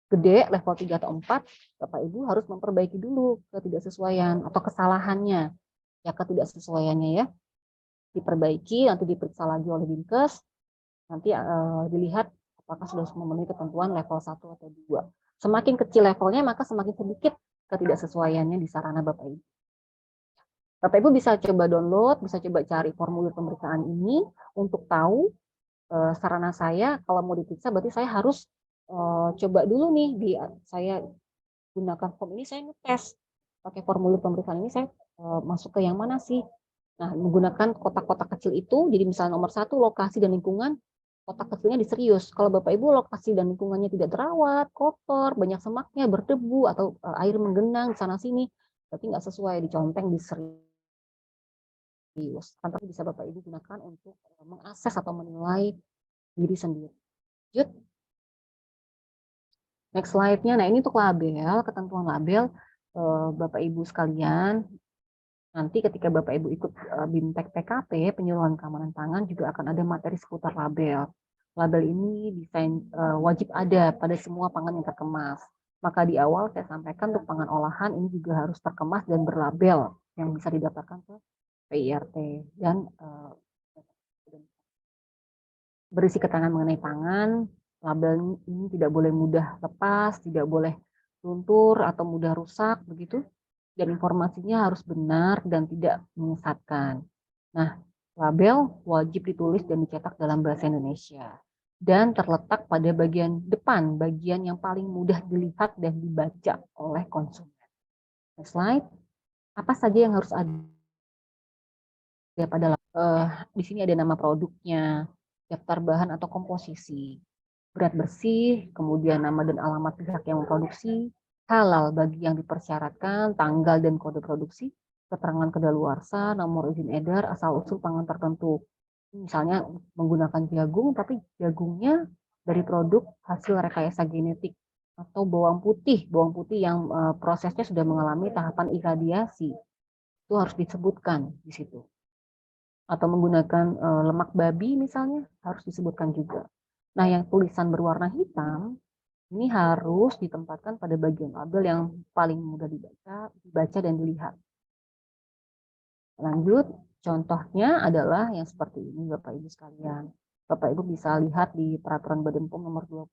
gede, level 3 atau 4, Bapak Ibu harus memperbaiki dulu ketidaksesuaian atau kesalahannya. Ya ketidaksesuaiannya ya diperbaiki, nanti diperiksa lagi oleh Dinkes, nanti dilihat apakah sudah memenuhi ketentuan level 1 atau 2. Semakin kecil levelnya, maka semakin sedikit ketidaksesuaiannya di sarana Bapak Ibu. Bapak Ibu bisa coba download, bisa coba cari formulir pemeriksaan ini untuk tahu sarana saya kalau mau diperiksa berarti saya harus coba dulu nih saya gunakan form ini, saya ngetes pakai formulir pemeriksaan ini, saya masuk ke yang mana sih. Nah, menggunakan kotak-kotak kecil itu, jadi misalnya nomor 1 lokasi dan lingkungan, kotak kecilnya di serius. Kalau Bapak Ibu lokasi dan lingkungannya tidak terawat, kotor, banyak semaknya, berdebu, atau air menggenang sana sini, berarti nggak sesuai, diconteng di serius. Tapi bisa Bapak Ibu gunakan untuk mengakses atau menilai diri sendiri. Lanjut. Next slide-nya, nah ini untuk label, ketentuan label Bapak Ibu sekalian. Nanti ketika Bapak Ibu ikut BIMTEK PKP, penyuluhan keamanan pangan, juga akan ada materi seputar label. Label ini wajib ada pada semua pangan yang terkemas. Maka di awal saya sampaikan untuk pangan olahan ini juga harus terkemas dan berlabel yang bisa didaftarkan ke PIRT dan berisi keterangan mengenai pangan. Label ini tidak boleh mudah lepas, tidak boleh luntur atau mudah rusak begitu. Dan informasinya harus benar dan tidak menyesatkan. Nah, label wajib ditulis dan dicetak dalam bahasa Indonesia dan terletak pada bagian depan, bagian yang paling mudah dilihat dan dibaca oleh konsumen. Next slide. Apa saja yang harus ada pada di sini ada nama produknya, daftar bahan atau komposisi, berat bersih, kemudian nama dan alamat pihak yang memproduksi, halal bagi yang dipersyaratkan, tanggal dan kode produksi, keterangan kedaluarsa, nomor izin edar, asal-usul pangan tertentu. Misalnya menggunakan jagung, tapi jagungnya dari produk hasil rekayasa genetik, atau bawang putih yang prosesnya sudah mengalami tahapan iradiasi, itu harus disebutkan di situ. Atau menggunakan lemak babi misalnya, harus disebutkan juga. Nah, yang tulisan berwarna hitam, ini harus ditempatkan pada bagian label yang paling mudah dibaca dan dilihat. Lanjut, contohnya adalah yang seperti ini Bapak Ibu sekalian. Bapak Ibu bisa lihat di Peraturan Badan POM nomor 20.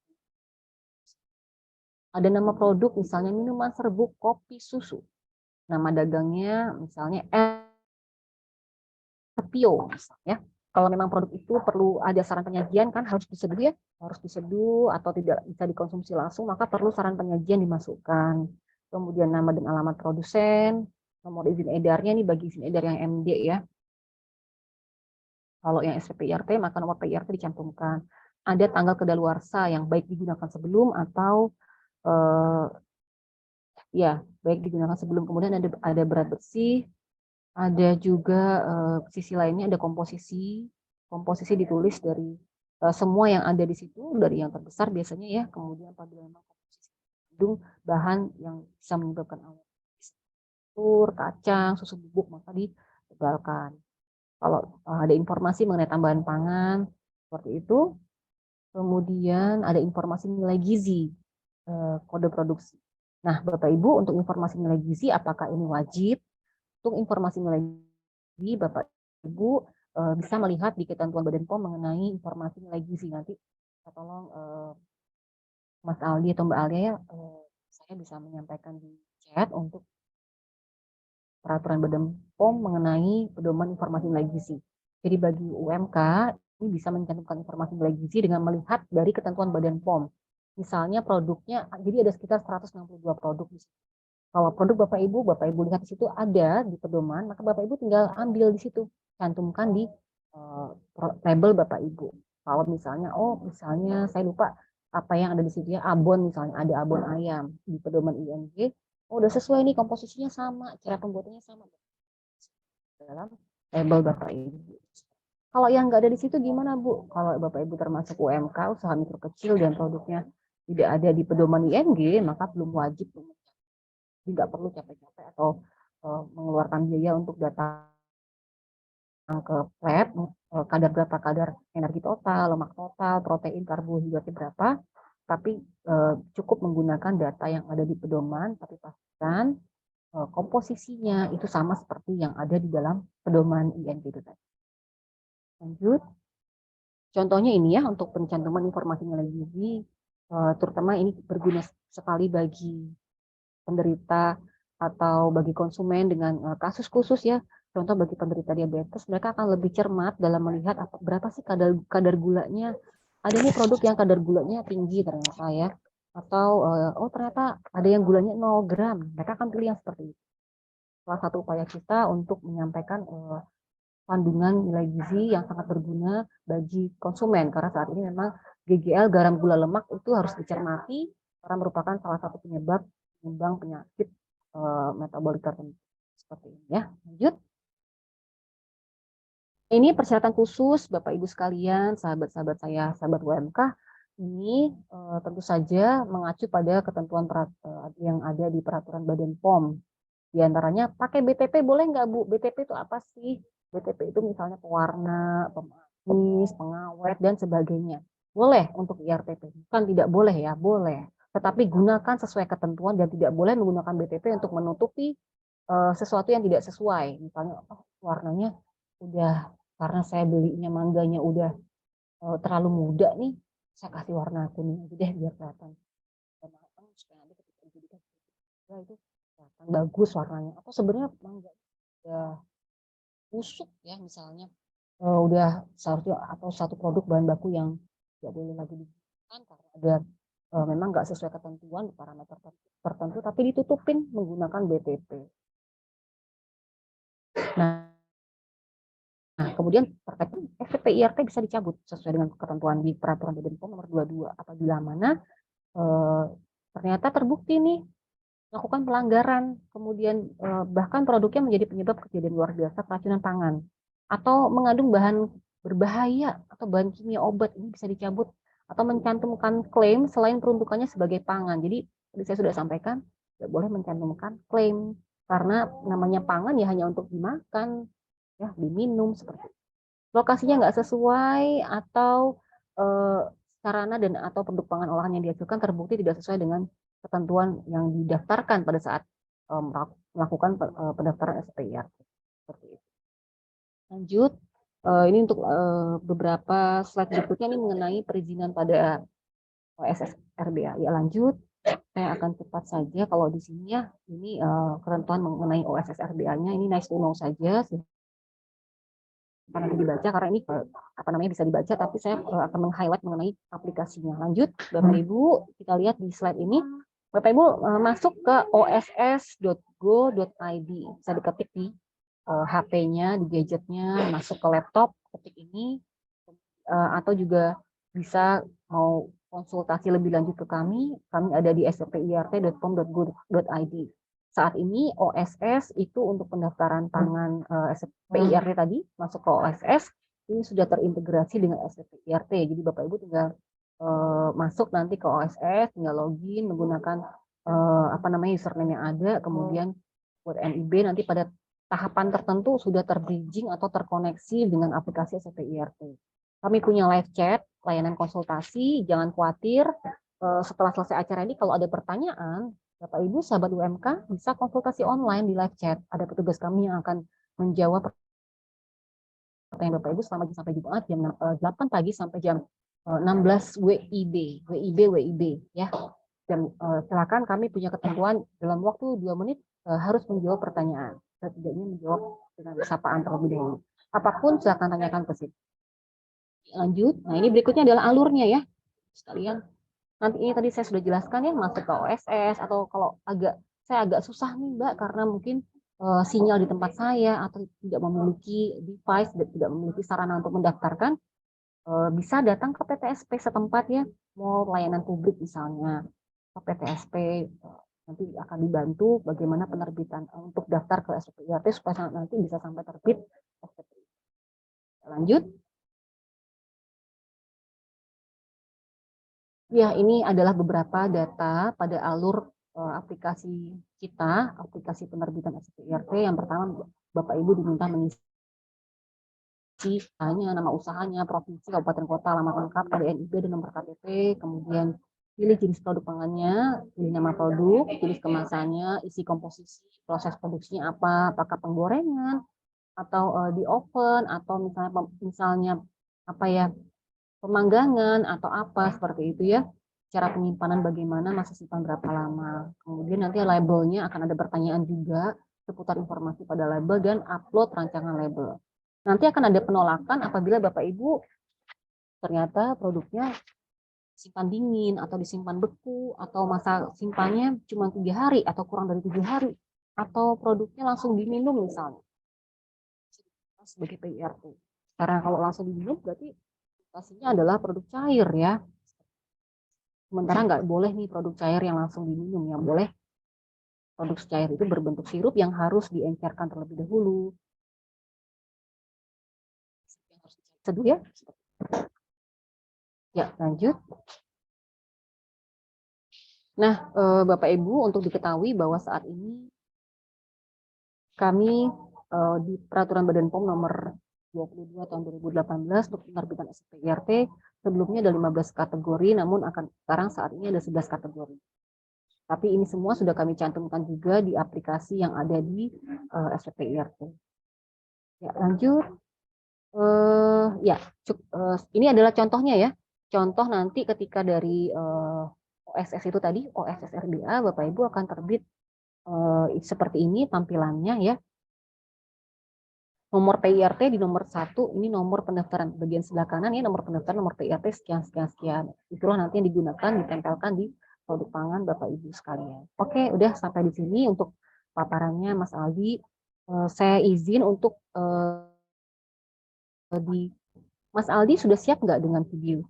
Ada nama produk misalnya minuman serbuk kopi susu. Nama dagangnya misalnya Pio misalnya. Kalau memang produk itu perlu ada saran penyajian kan harus diseduh ya, harus diseduh atau tidak bisa dikonsumsi langsung, maka perlu saran penyajian dimasukkan. Kemudian nama dan alamat produsen, nomor izin edarnya nih bagi izin edar yang MD ya. Kalau yang SPPIRT maka nomor PIRT dicantumkan. Ada tanggal kedaluarsa yang baik digunakan sebelum atau ya baik digunakan sebelum. Kemudian ada berat bersih. Ada juga sisi lainnya ada komposisi. Komposisi ditulis dari semua yang ada di situ, dari yang terbesar biasanya ya. Kemudian apabila memang komposisi mengandung bahan yang bisa menyebabkan alergi, telur, kacang, susu bubuk, maka ditebalkan. Kalau ada informasi mengenai tambahan pangan seperti itu, kemudian ada informasi nilai gizi, kode produksi. Nah, Bapak Ibu, untuk informasi nilai gizi apakah ini wajib? Untuk informasi nilai Jadi Bapak Ibu bisa melihat di ketentuan Badan POM mengenai informasi nilai gizi. Nanti tolong Mas Aldi atau Mbak Alia ya, saya bisa menyampaikan di chat untuk peraturan Badan POM mengenai pedoman informasi nilai gizi. Jadi bagi UMK ini bisa mencantumkan informasi nilai gizi dengan melihat dari ketentuan Badan POM. Misalnya produknya, jadi ada sekitar 162 produk di situ. Kalau produk Bapak Ibu lihat di situ ada di pedoman, maka Bapak Ibu tinggal ambil di situ, cantumkan di label Bapak Ibu. Kalau misalnya, misalnya saya lupa apa yang ada di situ ya, abon misalnya, ada abon ayam di pedoman ING, udah sesuai nih komposisinya sama, cara pembuatannya sama dalam label Bapak Ibu. Kalau yang nggak ada di situ gimana Bu? Kalau Bapak Ibu termasuk UMK, usaha mikro kecil dan produknya tidak ada di pedoman ING, maka belum wajib. Jadi nggak perlu capek-capek atau mengeluarkan biaya untuk datang ke lab, kadar berapa kadar energi total, lemak total, protein, karbohidratnya berapa, tapi cukup menggunakan data yang ada di pedoman, tapi pastikan komposisinya itu sama seperti yang ada di dalam pedoman ING itu tadi. Lanjut. Contohnya ini ya untuk pencantuman informasi nilai gizi, terutama ini berguna sekali bagi penderita atau bagi konsumen dengan kasus khusus ya. Contoh bagi penderita diabetes, mereka akan lebih cermat dalam melihat berapa sih kadar gulanya. Ada nih produk yang kadar gulanya tinggi ternyata ya. Atau ternyata ada yang gulanya 0 gram. Mereka akan pilih yang seperti itu. Salah satu upaya kita untuk menyampaikan kandungan nilai gizi yang sangat berguna bagi konsumen, karena saat ini memang GGL garam gula lemak itu harus dicermati karena merupakan salah satu penyebab penyumbang penyakit metabolik tertentu seperti ini ya. Lanjut. Ini persyaratan khusus Bapak Ibu sekalian, sahabat-sahabat saya, sahabat UMK, ini tentu saja mengacu pada ketentuan yang ada di peraturan Badan POM. Di antaranya pakai BTP boleh nggak Bu? BTP itu apa sih? BTP itu misalnya pewarna, pemanis, pengawet, dan sebagainya. Boleh untuk IRTP. Bukan tidak boleh ya, boleh. Tetapi gunakan sesuai ketentuan dan tidak boleh menggunakan BTP untuk menutupi sesuatu yang tidak sesuai. Misalnya, warnanya udah, karena saya belinya mangganya udah terlalu muda nih, saya kasih warna kuning aja deh biar kelihatan. Supaya nanti ketika dijadikan itu kelihatan bagus warnanya. Atau sebenarnya mangga udah busuk ya misalnya, udah seharusnya atau satu produk bahan baku yang tidak boleh lagi digunakan karena ada memang nggak sesuai ketentuan parameter tertentu, tapi ditutupin menggunakan BTP. Nah, kemudian terkait SPP IRT bisa dicabut sesuai dengan ketentuan di peraturan Badan POM nomor 22 apabila mana ternyata terbukti nih melakukan pelanggaran, kemudian bahkan produknya menjadi penyebab kejadian luar biasa keracunan pangan, atau mengandung bahan berbahaya atau bahan kimia obat, ini bisa dicabut, atau mencantumkan klaim selain peruntukannya sebagai pangan. Jadi saya sudah sampaikan, tidak boleh mencantumkan klaim, karena namanya pangan ya hanya untuk dimakan, ya diminum seperti itu. Lokasinya nggak sesuai atau sarana dan atau produk pangan olahan yang dihasilkan terbukti tidak sesuai dengan ketentuan yang didaftarkan pada saat melakukan pendaftaran SPIR. Seperti itu. Lanjut, ini untuk beberapa slide berikutnya ini mengenai perizinan pada OSS RBA. Ya lanjut, saya akan cepat saja kalau di sini ya, ini ketentuan mengenai OSS RBA-nya ini nice to know saja. Nanti dibaca karena ini bisa dibaca, tapi saya akan meng-highlight mengenai aplikasinya. Lanjut, Bapak Ibu, kita lihat di slide ini. Bapak Ibu masuk ke oss.go.id, bisa diketik di HP-nya, di gadgetnya, masuk ke laptop, ketik ini, atau juga bisa mau konsultasi lebih lanjut ke kami ada di sspirt.pom.go.id. Saat ini OSS itu untuk pendaftaran pangan SPIRT tadi masuk ke OSS ini sudah terintegrasi dengan SPIRT. Jadi Bapak Ibu tinggal masuk nanti ke OSS, tinggal login menggunakan username yang ada, kemudian buat NIB nanti pada tahapan tertentu sudah terbridging atau terkoneksi dengan aplikasi SPIRT. Kami punya live chat, layanan konsultasi, jangan khawatir. Setelah selesai acara ini kalau ada pertanyaan, Bapak Ibu sahabat UMK bisa konsultasi online di live chat. Ada petugas kami yang akan menjawab pertanyaan Bapak Ibu selama sampai Jumat jam 8 pagi sampai jam 16 WIB ya. Dan silakan, kami punya ketentuan dalam waktu 2 menit harus menjawab pertanyaan. Setidaknya menjawab dengan sapaan terlebih dahulu. Apapun silakan tanyakan ke situ. Lanjut. Nah, ini berikutnya adalah alurnya ya. Sekalian. Nanti ini tadi saya sudah jelaskan ya, masuk ke OSS atau kalau saya agak susah nih Mbak karena mungkin sinyal di tempat saya atau tidak memiliki device, tidak memiliki sarana untuk mendaftarkan, bisa datang ke PTSP setempat ya, mau layanan publik misalnya, ke PTSP nanti akan dibantu bagaimana penerbitan untuk daftar ke SPIRT supaya nanti bisa sampai terbit SPIRT. Lanjut. Ya, ini adalah beberapa data pada alur aplikasi kita, aplikasi penerbitan SPIRT. Yang pertama, Bapak Ibu diminta mengisi nama usahanya, provinsi, kabupaten kota, alamat lengkap, kode NIB, dan nomor KTP, kemudian pilih jenis produk pangannya, pilih nama produk, pilih kemasannya, isi komposisi, proses produksinya apa, apakah penggorengan atau di oven atau misalnya apa ya, pemanggangan atau apa seperti itu ya. Cara penyimpanan bagaimana, masa simpan berapa lama. Kemudian nanti labelnya akan ada pertanyaan juga seputar informasi pada label dan upload rancangan label. Nanti akan ada penolakan apabila Bapak Ibu ternyata produknya simpan dingin atau disimpan beku atau masa simpannya cuma 3 hari atau kurang dari 7 hari atau produknya langsung diminum misalnya sebagai PIRT. Karena kalau langsung diminum berarti pastinya adalah produk cair ya. Sementara nggak boleh nih produk cair yang langsung diminum, yang boleh produk cair itu berbentuk sirup yang harus diencerkan terlebih dahulu. Seduh ya. Ya, lanjut. Nah, Bapak Ibu, untuk diketahui bahwa saat ini kami di Peraturan Badan POM nomor 22 tahun 2018 untuk penerbitan SPIRT sebelumnya ada 15 kategori, namun sekarang saat ini ada 11 kategori. Tapi ini semua sudah kami cantumkan juga di aplikasi yang ada di SPIRT. Ya, lanjut. Ya, ini adalah contohnya ya. Contoh nanti ketika dari OSS itu tadi, OSS RBA, Bapak Ibu akan terbit seperti ini tampilannya ya. Nomor PIRT di nomor 1, ini nomor pendaftaran. Bagian sebelah kanan ya, nomor pendaftaran, nomor PIRT sekian, sekian, sekian. Itulah nanti yang digunakan, ditempelkan di produk pangan Bapak Ibu sekalian. Oke, udah sampai di sini untuk paparannya Mas Aldi. Saya izin untuk Mas Aldi sudah siap nggak dengan video?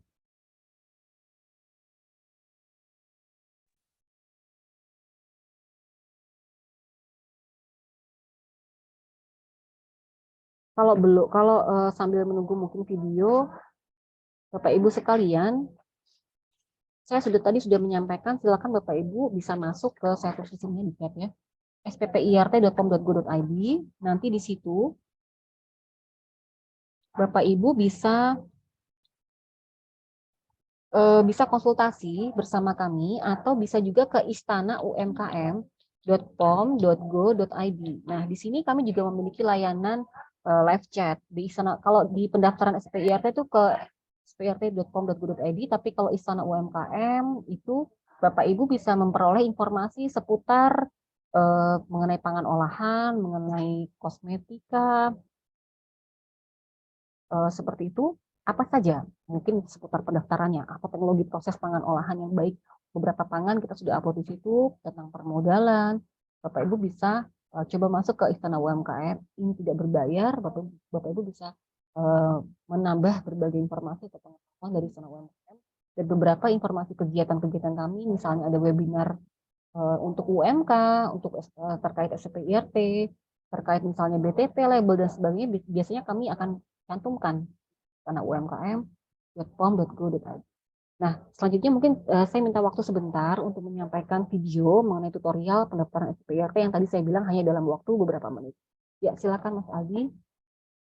Kalau belum, kalau sambil menunggu mungkin video, Bapak Ibu sekalian, saya tadi sudah menyampaikan, silakan Bapak Ibu bisa masuk ke situs resminya di chat ya, sppirt.com.go.id. Nanti di situ Bapak Ibu bisa konsultasi bersama kami atau bisa juga ke istanaumkm.pom.go.id. Nah, di sini kami juga memiliki layanan live chat di istana. Kalau di pendaftaran SPIRT itu ke spirt.pom.go.id, tapi kalau Istana UMKM itu Bapak Ibu bisa memperoleh informasi seputar mengenai pangan olahan, mengenai kosmetika, seperti itu, apa saja mungkin seputar pendaftarannya, apa teknologi proses pangan olahan yang baik. Beberapa pangan kita sudah upload di situ tentang permodalan. Bapak Ibu bisa coba masuk ke Istana UMKM, ini tidak berbayar. Bapak Ibu bisa menambah berbagai informasi atau pengetahuan dari Istana UMKM dan beberapa informasi kegiatan-kegiatan kami, misalnya ada webinar untuk UMK, untuk terkait SPIRT, terkait misalnya BTP, label dan sebagainya, biasanya kami akan cantumkan karena umkm.pom.go.id. Nah, selanjutnya mungkin saya minta waktu sebentar untuk menyampaikan video mengenai tutorial pendaftaran SPIRT yang tadi saya bilang hanya dalam waktu beberapa menit. Ya, silakan Mas Aldi.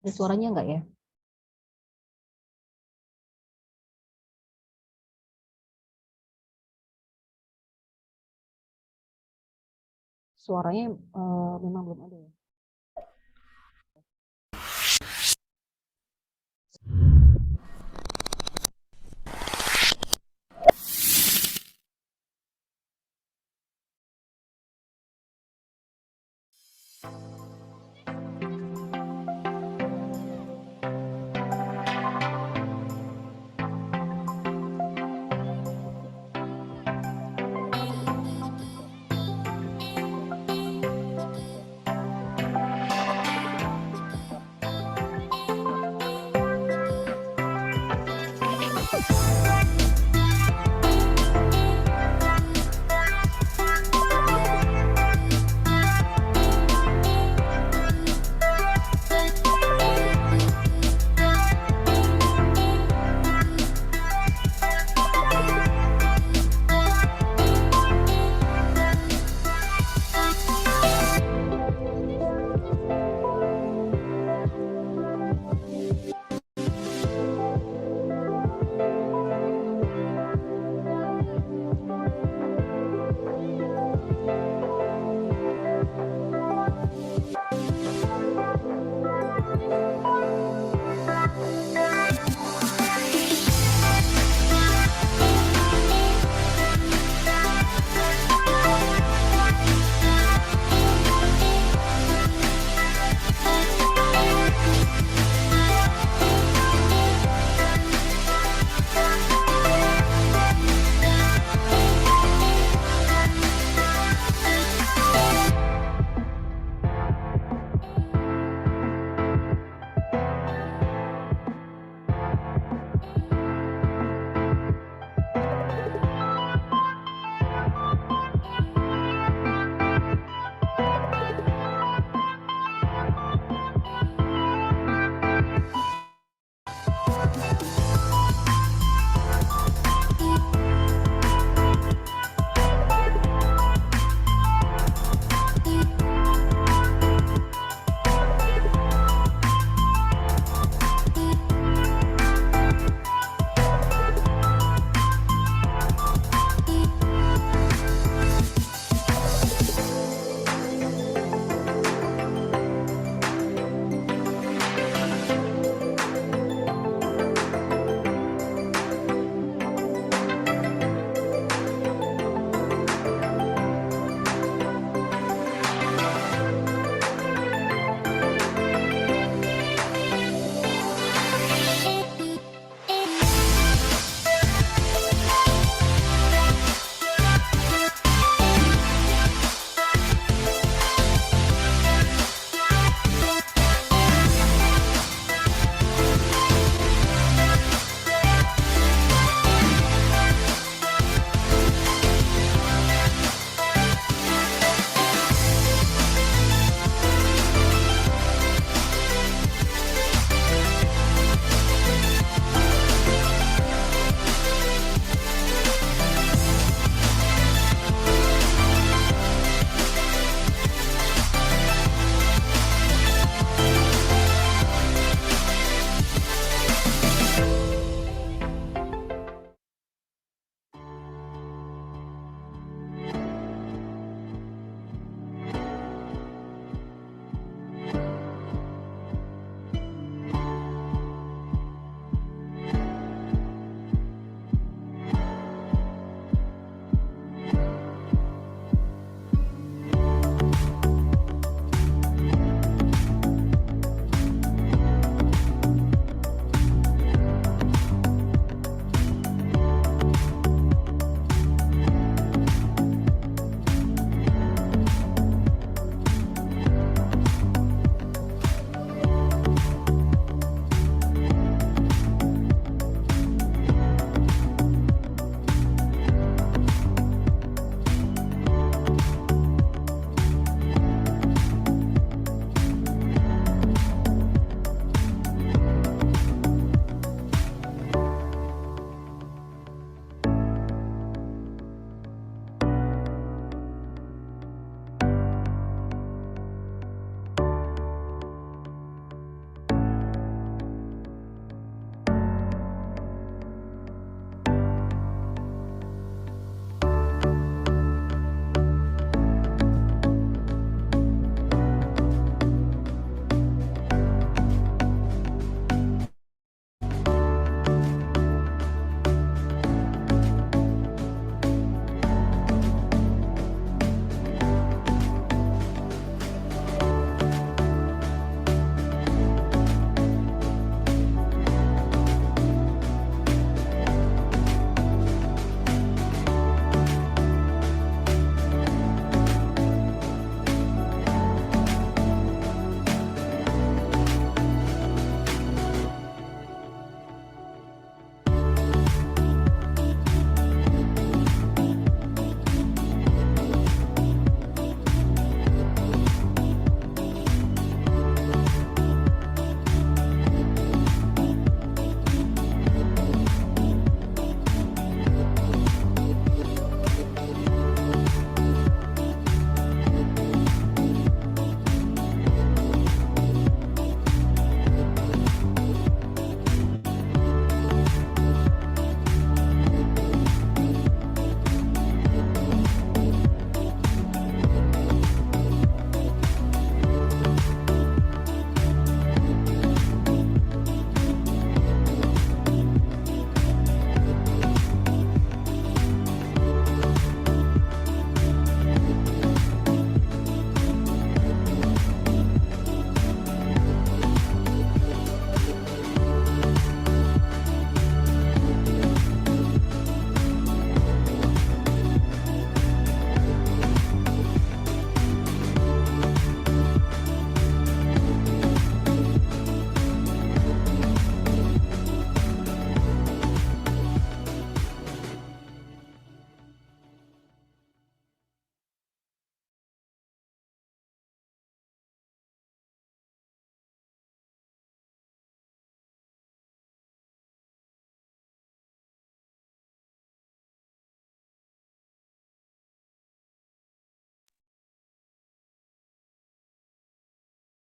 Ada suaranya enggak ya? Suaranya memang belum ada ya.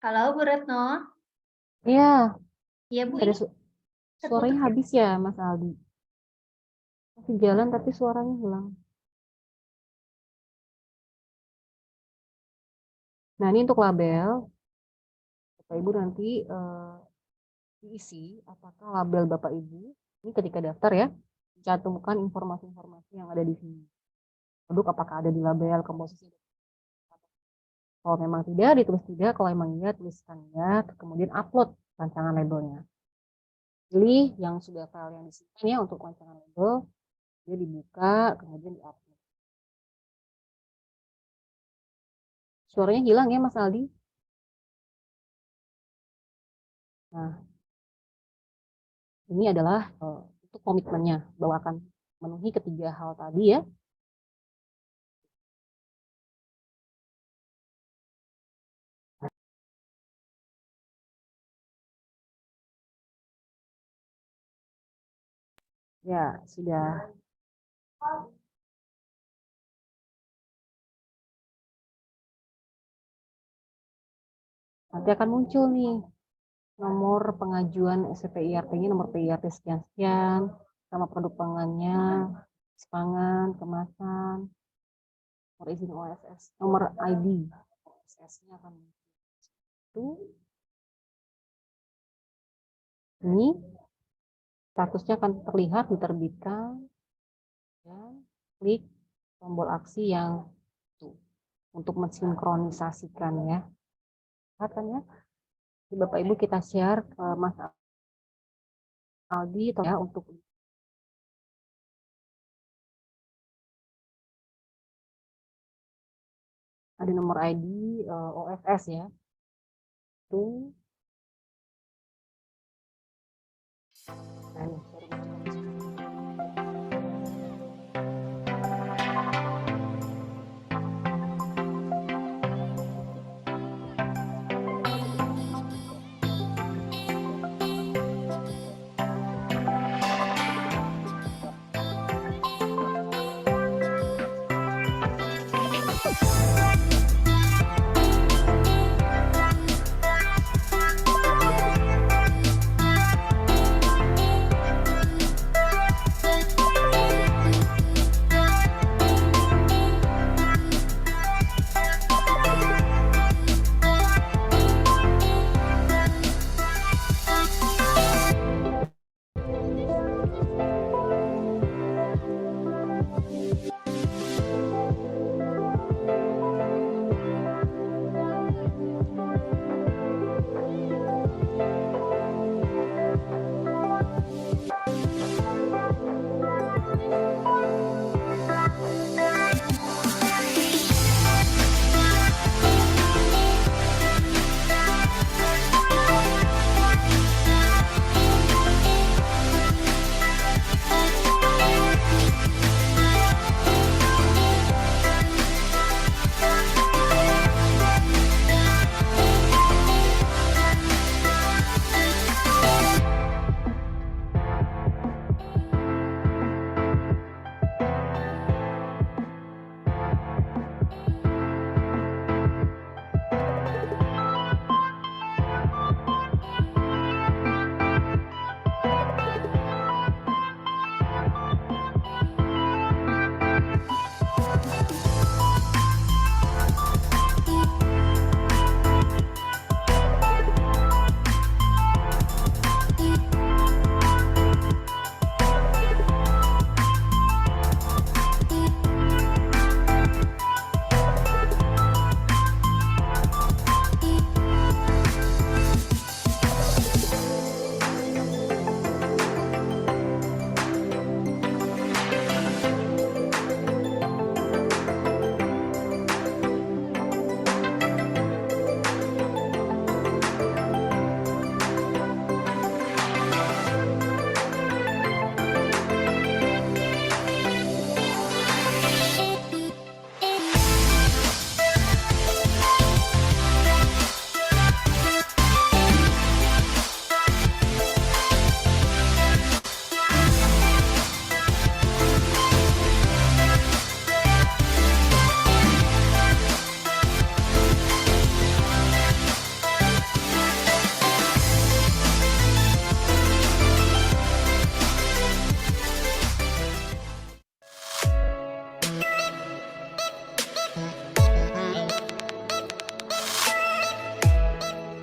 Halo Bu Retno. Iya, Iya Bu, ada ini suaranya terputus. habis ya, Mas Aldi. Masih jalan tapi suaranya hilang. Nah, ini untuk label. Bapak Ibu nanti diisi apakah label Bapak Ibu. Ini ketika daftar ya, cantumkan informasi-informasi yang ada di sini. Produk apakah ada di label, komposisi. Kalau memang tidak, ditulis tidak. Kalau memang iya, tuliskan ya. Kemudian upload rancangan labelnya. Pilih yang sudah file yang disimpan ya untuk rancangan label. Dia dibuka, kemudian diupload. Suaranya hilang ya Mas Aldi. Nah, ini adalah untuk komitmennya bahwa akan memenuhi ketiga hal tadi ya. Ya, sudah. Nanti akan muncul nih nomor pengajuan SPIRT-nya, nomor PIRT sekian-sekian, nama produk pangannya, pangan, kemasan, nomor izin OSS, nomor ID OSS-nya akan itu. Ini statusnya akan terlihat diterbitkan dan klik tombol aksi yang itu untuk mensinkronisasikan ya. Katanya Bapak Ibu kita share ke Mas Aldi ya untuk ada nomor ID OSS ya. Itu nah, ini,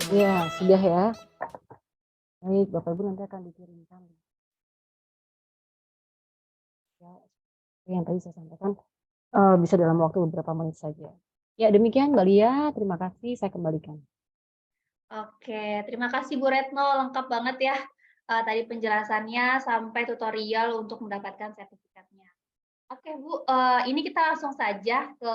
Iya, sudah ya. Baik, Bapak Ibu nanti akan dikirimkan ya, seperti yang tadi saya sampaikan, bisa dalam waktu beberapa menit saja. Ya, demikian Mbak Lia, terima kasih, saya kembalikan. Oke, terima kasih Bu Retno, lengkap banget ya, tadi penjelasannya sampai tutorial untuk mendapatkan sertifikatnya. Oke Bu, ini kita langsung saja ke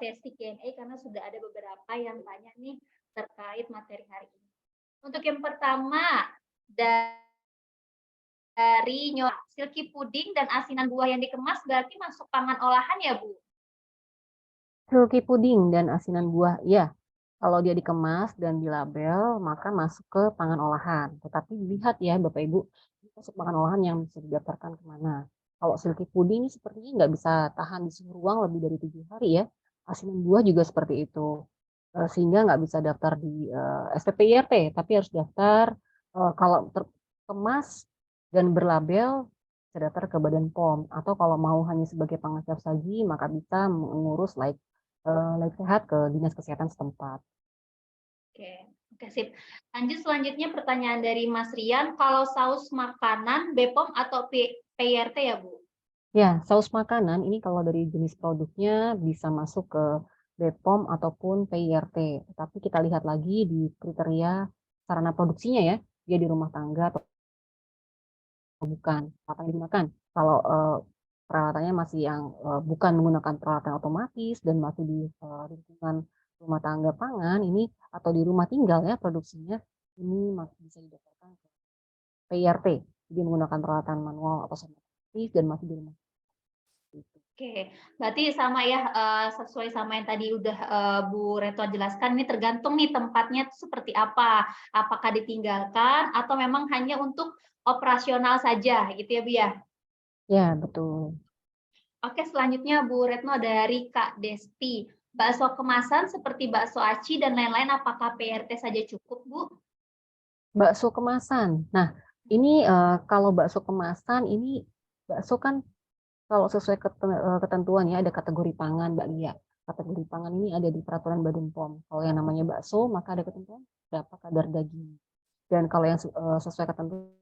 sesi Q&A karena sudah ada beberapa yang tanya nih terkait materi hari ini. Untuk yang pertama, dari Nyola, silky puding dan asinan buah yang dikemas berarti masuk pangan olahan ya Bu? Silky puding dan asinan buah, iya. Kalau dia dikemas dan dilabel, maka masuk ke pangan olahan. Tetapi dilihat ya Bapak Ibu, masuk pangan olahan yang bisa didaftarkan kemana. Kalau silky puding ini sepertinya nggak bisa tahan di suhu ruang lebih dari 7 hari ya. Asinan buah juga seperti itu. Sehingga nggak bisa daftar di SPPIRT, tapi harus daftar kalau terkemas dan berlabel bisa daftar ke Badan POM. Atau kalau mau hanya sebagai pangan siap saji, maka bisa mengurus Laik Sehat ke Dinas Kesehatan setempat. Oke, oke sip. Lanjut selanjutnya pertanyaan dari Mas Rian, kalau saus makanan BPOM atau PIRT ya Bu? Ya, saus makanan ini kalau dari jenis produknya bisa masuk ke BPOM ataupun PIRT. Tetapi kita lihat lagi di kriteria sarana produksinya ya, dia di rumah tangga atau bukan, apa yang digunakan. Kalau peralatannya masih yang bukan menggunakan peralatan otomatis dan masih di lingkungan rumah tangga pangan ini atau di rumah tinggal ya produksinya, ini masih bisa didaftarkan ke PIRT. Jadi menggunakan peralatan manual atau otomatis dan masih di rumah. Oke, berarti sama ya, sesuai sama yang tadi udah Bu Retno jelaskan, ini tergantung nih tempatnya itu seperti apa. Apakah ditinggalkan atau memang hanya untuk operasional saja gitu ya Bu ya? Ya, betul. Oke, selanjutnya Bu Retno dari Kak Desti. Bakso kemasan seperti bakso aci dan lain-lain apakah PRT saja cukup Bu? Bakso kemasan. Nah, ini kalau bakso kemasan ini bakso kan kalau sesuai ketentuan ya ada kategori pangan Mbak Lia. Kategori pangan ini ada di peraturan Badan POM. Kalau yang namanya bakso maka ada ketentuan berapa kadar daging. Dan kalau yang sesuai ketentuan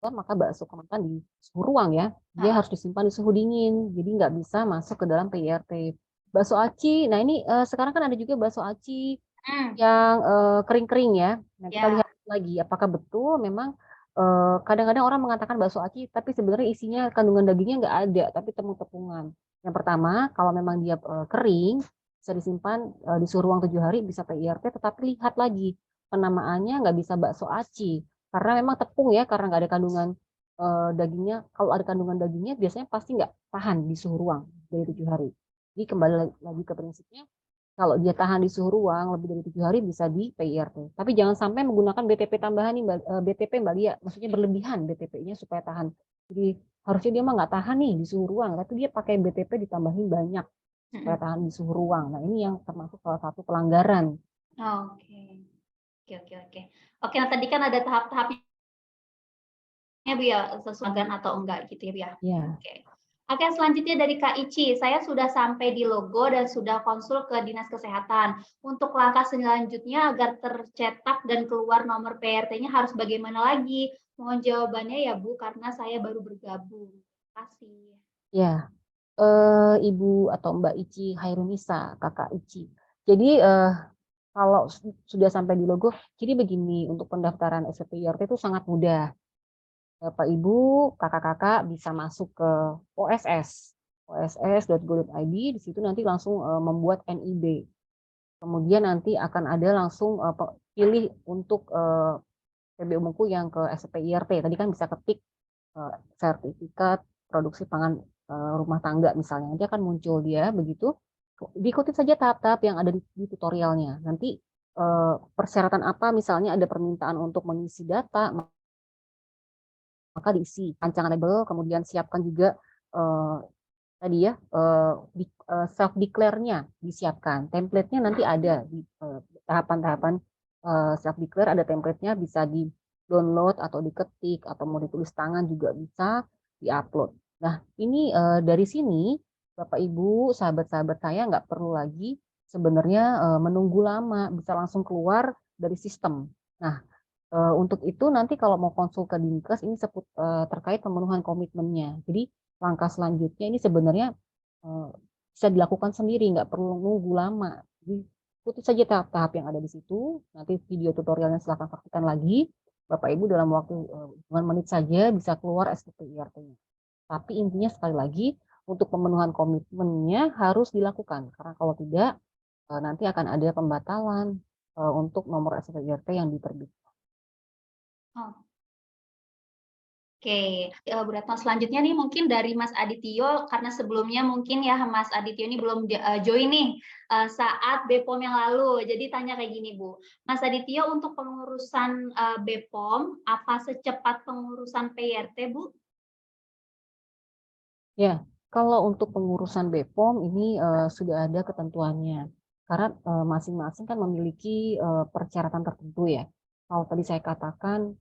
maka bakso kemasan di suhu ruang ya, dia harus disimpan di suhu dingin. Jadi nggak bisa masuk ke dalam PIRT. Bakso aci, nah ini sekarang kan ada juga bakso aci yang kering-kering ya. Nah, kita Ya. lihat lagi apakah betul memang kadang-kadang orang mengatakan bakso aci, tapi sebenarnya isinya kandungan dagingnya nggak ada, tapi tepung-tepungan. Yang pertama, kalau memang dia kering, bisa disimpan di suhu ruang 7 hari, bisa PIRT, tetapi lihat lagi penamaannya nggak bisa bakso aci, karena memang tepung ya, karena nggak ada kandungan dagingnya. Kalau ada kandungan dagingnya, biasanya pasti nggak tahan di suhu ruang dari 7 hari. Jadi kembali lagi ke prinsipnya, kalau dia tahan di suhu ruang lebih dari 7 hari bisa di PIRT. Tapi jangan sampai menggunakan BTP tambahan nih, BTP Mbak Lia. Maksudnya berlebihan BTP-nya supaya tahan. Jadi harusnya dia mah nggak tahan nih di suhu ruang, tapi dia pakai BTP ditambahin banyak supaya tahan di suhu ruang. Nah ini yang termasuk salah satu pelanggaran. Oke, oke, oke, oke. Oke, nah tadi kan ada tahap-tahapnya Bu ya, sesuai atau enggak gitu ya Bu ya? Ya. Oke. Oke, selanjutnya dari Kak Ici, saya sudah sampai di logo dan sudah konsul ke Dinas Kesehatan. Untuk langkah selanjutnya agar tercetak dan keluar nomor PRT-nya harus bagaimana lagi? Mohon jawabannya ya Bu, karena saya baru bergabung. Terima kasih. Ya, Ibu atau Mbak Ici Hairunisa, Kakak Ici. Jadi kalau sudah sampai di logo, jadi begini, untuk pendaftaran SPPIRT itu sangat mudah. Bapak Ibu, kakak-kakak bisa masuk ke OSS, oss.go.id, di situ nanti langsung membuat NIB. Kemudian nanti akan ada langsung pilih untuk PBU Muku yang ke SPIRT. Tadi kan bisa ketik sertifikat produksi pangan rumah tangga misalnya. Nanti akan muncul dia begitu. Diikuti saja tahap-tahap yang ada di tutorialnya. Nanti persyaratan apa misalnya ada permintaan untuk mengisi data, maka diisi rancangan label, kemudian siapkan juga tadi ya self declare-nya disiapkan. Template-nya nanti ada di tahapan-tahapan self declare, ada template-nya, bisa di download atau diketik atau mau ditulis tangan juga bisa diupload. Nah ini dari sini Bapak Ibu sahabat-sahabat saya nggak perlu lagi sebenarnya menunggu lama, bisa langsung keluar dari sistem. Nah, untuk itu nanti kalau mau konsul ke Dinkes ini terkait pemenuhan komitmennya. Jadi langkah selanjutnya ini sebenarnya bisa dilakukan sendiri, nggak perlu nunggu lama. Jadi ikuti saja tahap-tahap yang ada di situ. Nanti video tutorialnya silahkan saksikan lagi. Bapak Ibu dalam waktu hitungan menit saja bisa keluar SPP IRT-nya. Tapi intinya sekali lagi untuk pemenuhan komitmennya harus dilakukan karena kalau tidak nanti akan ada pembatalan untuk nomor SPP IRT yang diterbitkan. Oke, Bu Retno selanjutnya nih mungkin dari Mas Adityo, karena sebelumnya mungkin ya Mas Adityo ini belum join nih saat BPOM yang lalu. Jadi tanya kayak gini Bu, Mas Adityo untuk pengurusan BPOM, apa secepat pengurusan PIRT Bu? Ya, kalau untuk pengurusan BPOM ini sudah ada ketentuannya. Karena masing-masing kan memiliki persyaratan tertentu ya. Kalau tadi saya katakan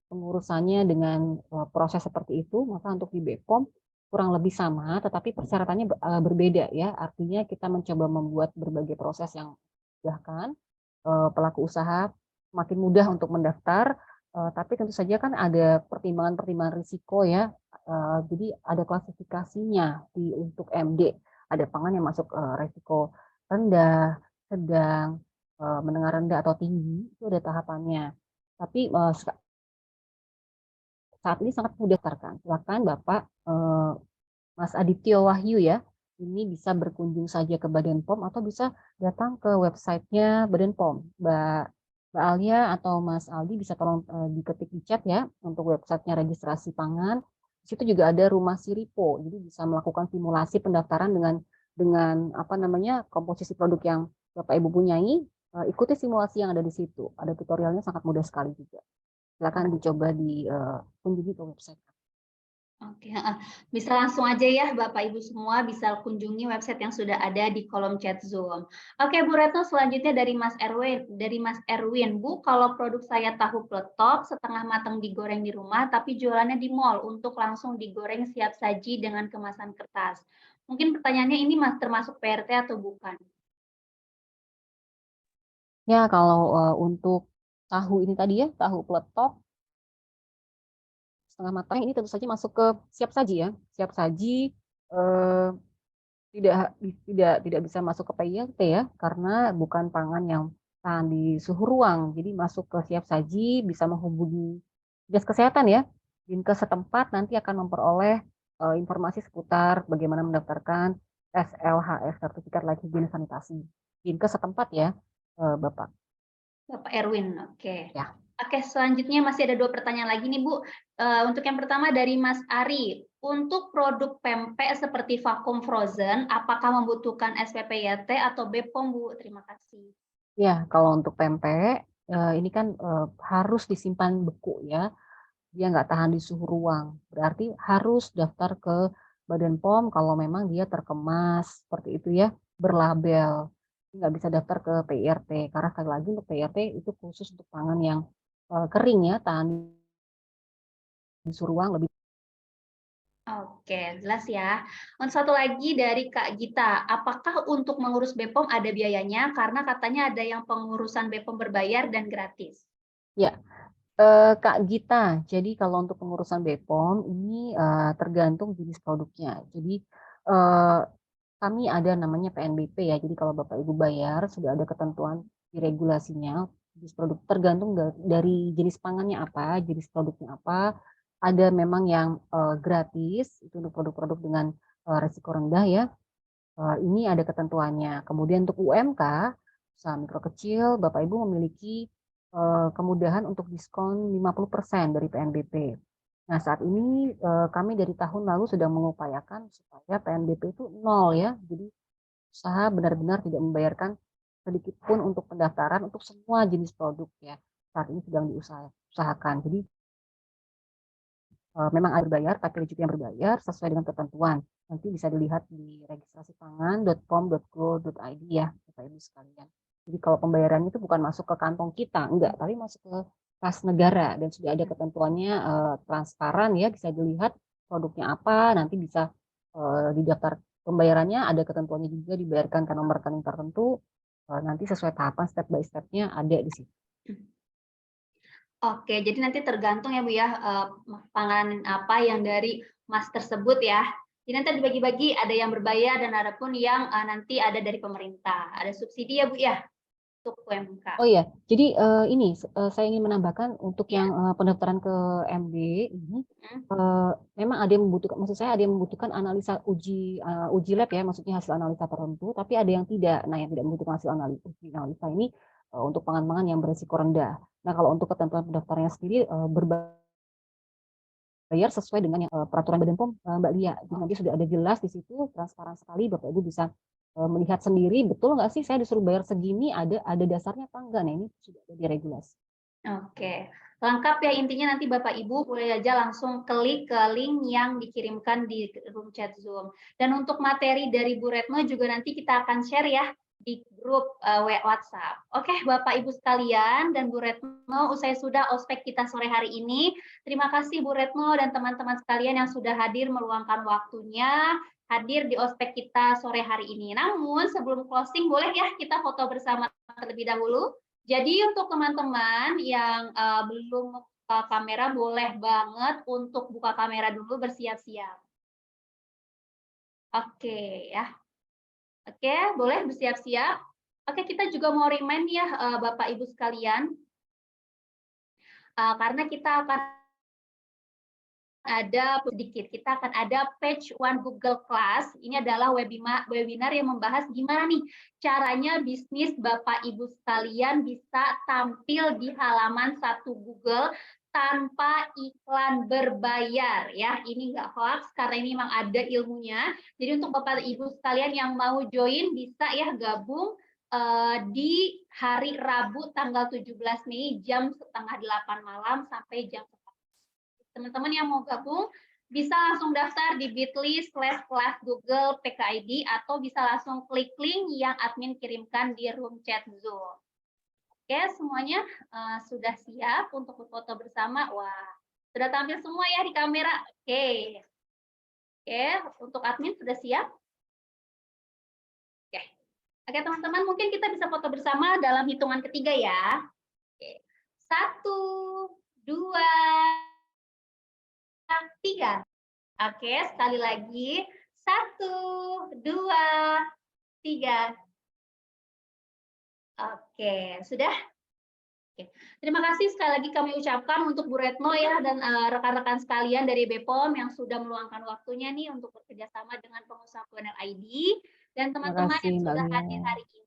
pengurusannya dengan proses seperti itu, maka untuk di BPOM kurang lebih sama, tetapi persyaratannya berbeda ya. Artinya kita mencoba membuat berbagai proses yang memudahkan pelaku usaha makin mudah untuk mendaftar, tapi tentu saja kan ada pertimbangan-pertimbangan risiko ya. Jadi ada klasifikasinya untuk MD. Ada pangan yang masuk resiko rendah, sedang, menengah rendah atau tinggi, itu ada tahapannya. Tapi saat ini sangat mudah daftarkan. Silakan Bapak Mas Adityo Wahyu ya, ini bisa berkunjung saja ke Badan POM atau bisa datang ke websitenya Badan POM. Mbak Alia atau Mas Aldi bisa tolong diketik di chat ya untuk websitenya registrasi pangan. Di situ juga ada rumah Siripo, jadi bisa melakukan simulasi pendaftaran dengan apa namanya komposisi produk yang Bapak Ibu punyai. Ikuti simulasi yang ada di situ. Ada tutorialnya sangat mudah sekali juga. Silakan dicoba dikunjungi ke website. Oke, bisa langsung aja ya Bapak Ibu semua bisa kunjungi website yang sudah ada di kolom chat Zoom. Oke Bu Retno, selanjutnya dari Mas Erwin, Bu, kalau produk saya tahu peletok setengah matang digoreng di rumah tapi jualannya di mall untuk langsung digoreng siap saji dengan kemasan kertas. Mungkin pertanyaannya ini termasuk PRT atau bukan? Ya, kalau untuk tahu ini tadi ya, tahu peletok setengah matang ini tentu saja masuk ke siap saji ya. Siap saji eh, tidak bisa masuk ke PILT ya, karena bukan pangan yang tahan di suhu ruang. Jadi masuk ke siap saji bisa menghubungi dinas kesehatan ya. Dinkes setempat nanti akan memperoleh informasi seputar bagaimana mendaftarkan SLHS sertifikat layak higienis sanitasi. Dinkes setempat ya, Bapak. Bapak Erwin, oke. Ya. Oke, selanjutnya masih ada 2 pertanyaan lagi nih Bu. Untuk yang pertama dari Mas Ari, untuk produk pempek seperti vakum frozen, apakah membutuhkan SPP YT atau BPOM Bu? Terima kasih. Ya, kalau untuk pempek ini kan harus disimpan beku ya. Dia nggak tahan di suhu ruang. Berarti harus daftar ke Badan POM kalau memang dia terkemas seperti itu ya, berlabel. Nggak bisa daftar ke PIRT karena sekali lagi untuk PIRT itu khusus untuk pangan yang kering ya, tahan di suhu ruang lebih. Oke, jelas ya. Untuk satu lagi dari Kak Gita, apakah untuk mengurus BPOM ada biayanya? Karena katanya ada yang pengurusan BPOM berbayar dan gratis. Ya, Kak Gita, jadi kalau untuk pengurusan BPOM ini tergantung jenis produknya. Jadi kami ada namanya PNBP ya. Jadi kalau Bapak Ibu bayar sudah ada ketentuan di regulasinya. Jenis produk tergantung dari jenis pangannya apa, jenis produknya apa. Ada memang yang gratis itu untuk produk-produk dengan risiko rendah ya. Ini ada ketentuannya. Kemudian untuk UMK, usaha mikro kecil, Bapak Ibu memiliki kemudahan untuk diskon 50% dari PNBP. Nah, saat ini kami dari tahun lalu sudah mengupayakan supaya PNBP itu nol ya. Jadi usaha benar-benar tidak membayarkan sedikit pun untuk pendaftaran untuk semua jenis produk ya. Saat ini sedang diusahakan. Jadi memang ada berbayar, tapi ada juga yang berbayar sesuai dengan ketentuan. Nanti bisa dilihat di registrasipangan.pom.go.id ya, Bapak Ibu sekalian. Jadi kalau pembayarannya itu bukan masuk ke kantong kita, enggak, tapi masuk ke kas negara dan sudah ada ketentuannya transparan ya, bisa dilihat produknya apa, nanti bisa didaftar pembayarannya ada ketentuannya juga, dibayarkan ke nomor rekening tertentu, nanti sesuai tahapan step by step-nya ada di situ. Oke, jadi nanti tergantung ya Bu ya, panganan apa yang dari Mas tersebut ya. Jadi nanti dibagi-bagi, ada yang berbayar dan ada pun yang nanti ada dari pemerintah. Ada subsidi ya Bu ya untuk UMK. Oh iya, jadi ini saya ingin menambahkan untuk Ya. yang pendaftaran ke MD ini memang ada yang membutuhkan, maksud saya ada yang membutuhkan analisa uji lab ya, maksudnya hasil analisa tertentu, tapi ada yang tidak. Nah, yang tidak membutuhkan hasil analisa ini untuk pangan-pangan yang berisiko rendah. Nah, kalau untuk ketentuan pendaftarannya sendiri berbayar sesuai dengan yang peraturan Badan POM Mbak Lia. Jadi nanti sudah ada jelas di situ, transparan sekali, Bapak Ibu bisa melihat sendiri, betul nggak sih saya disuruh bayar segini, ada dasarnya apa enggak? Nah, ini sudah ada di regulasi. Oke, lengkap ya, intinya nanti Bapak Ibu boleh aja langsung klik ke link yang dikirimkan di room chat Zoom. Dan untuk materi dari Bu Retno juga nanti kita akan share ya di grup WhatsApp. Oke, Bapak Ibu sekalian dan Bu Retno, usai sudah ospek kita sore hari ini. Terima kasih Bu Retno dan teman-teman sekalian yang sudah hadir meluangkan waktunya hadir di ospek kita sore hari ini. Namun sebelum closing, boleh ya kita foto bersama terlebih dahulu? Jadi untuk teman-teman yang belum buka kamera, boleh banget untuk buka kamera dulu, bersiap-siap. Oke ya. Oke, boleh bersiap-siap. Oke, kita juga mau remind ya Bapak Ibu sekalian. Karena kita akan ada sedikit, kita akan ada Page One Google Class. Ini adalah webinar yang membahas gimana nih caranya bisnis Bapak Ibu sekalian bisa tampil di halaman satu Google tanpa iklan berbayar ya. Ini nggak hoax karena ini memang ada ilmunya. Jadi untuk Bapak Ibu sekalian yang mau join bisa ya gabung di hari Rabu tanggal 17 Mei jam setengah 8 malam sampai jam. Teman-teman yang mau gabung bisa langsung daftar di bit.ly/kelas Google PKID atau bisa langsung klik link yang admin kirimkan di room chat Zoom. Oke, semuanya sudah siap untuk berfoto bersama. Wah, sudah tampil semua ya di kamera. Oke. Oke, untuk admin sudah siap? Oke. Oke, teman-teman, mungkin kita bisa foto bersama dalam hitungan ketiga ya. Oke. 1, 2, 3. Oke, sekali lagi. 1, 2, 3. Oke, sudah? Oke. Terima kasih sekali lagi kami ucapkan untuk Bu Retno ya dan rekan-rekan sekalian dari BPOM yang sudah meluangkan waktunya nih untuk bekerja sama dengan pengusaha Kuliner ID dan teman-teman yang sudah hadir hari ini.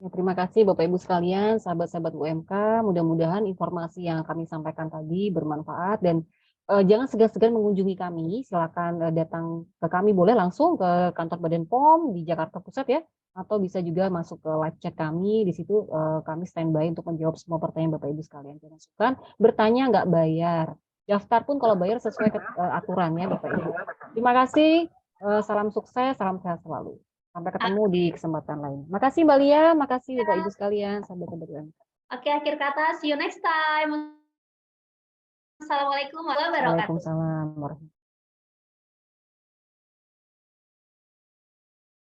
Ya, terima kasih Bapak Ibu sekalian, sahabat-sahabat UMK. Mudah-mudahan informasi yang kami sampaikan tadi bermanfaat dan jangan segan-segan mengunjungi kami. Silakan datang ke kami, boleh langsung ke kantor Badan POM di Jakarta Pusat ya, atau bisa juga masuk ke live chat kami. Di situ kami standby untuk menjawab semua pertanyaan Bapak Ibu sekalian. Jangan sukar bertanya nggak bayar. Daftar pun kalau bayar sesuai aturannya Bapak Ibu. Terima kasih. Salam sukses, salam sehat selalu. Sampai ketemu di kesempatan lain. Makasih Mbak Lia, makasih Bapak Ibu sekalian, sahabat-sahabat UMK. Oke, akhir kata, see you next time. Assalamualaikum warahmatullahi wabarakatuh. Waalaikumsalam warahmatullahi wabarakatuh.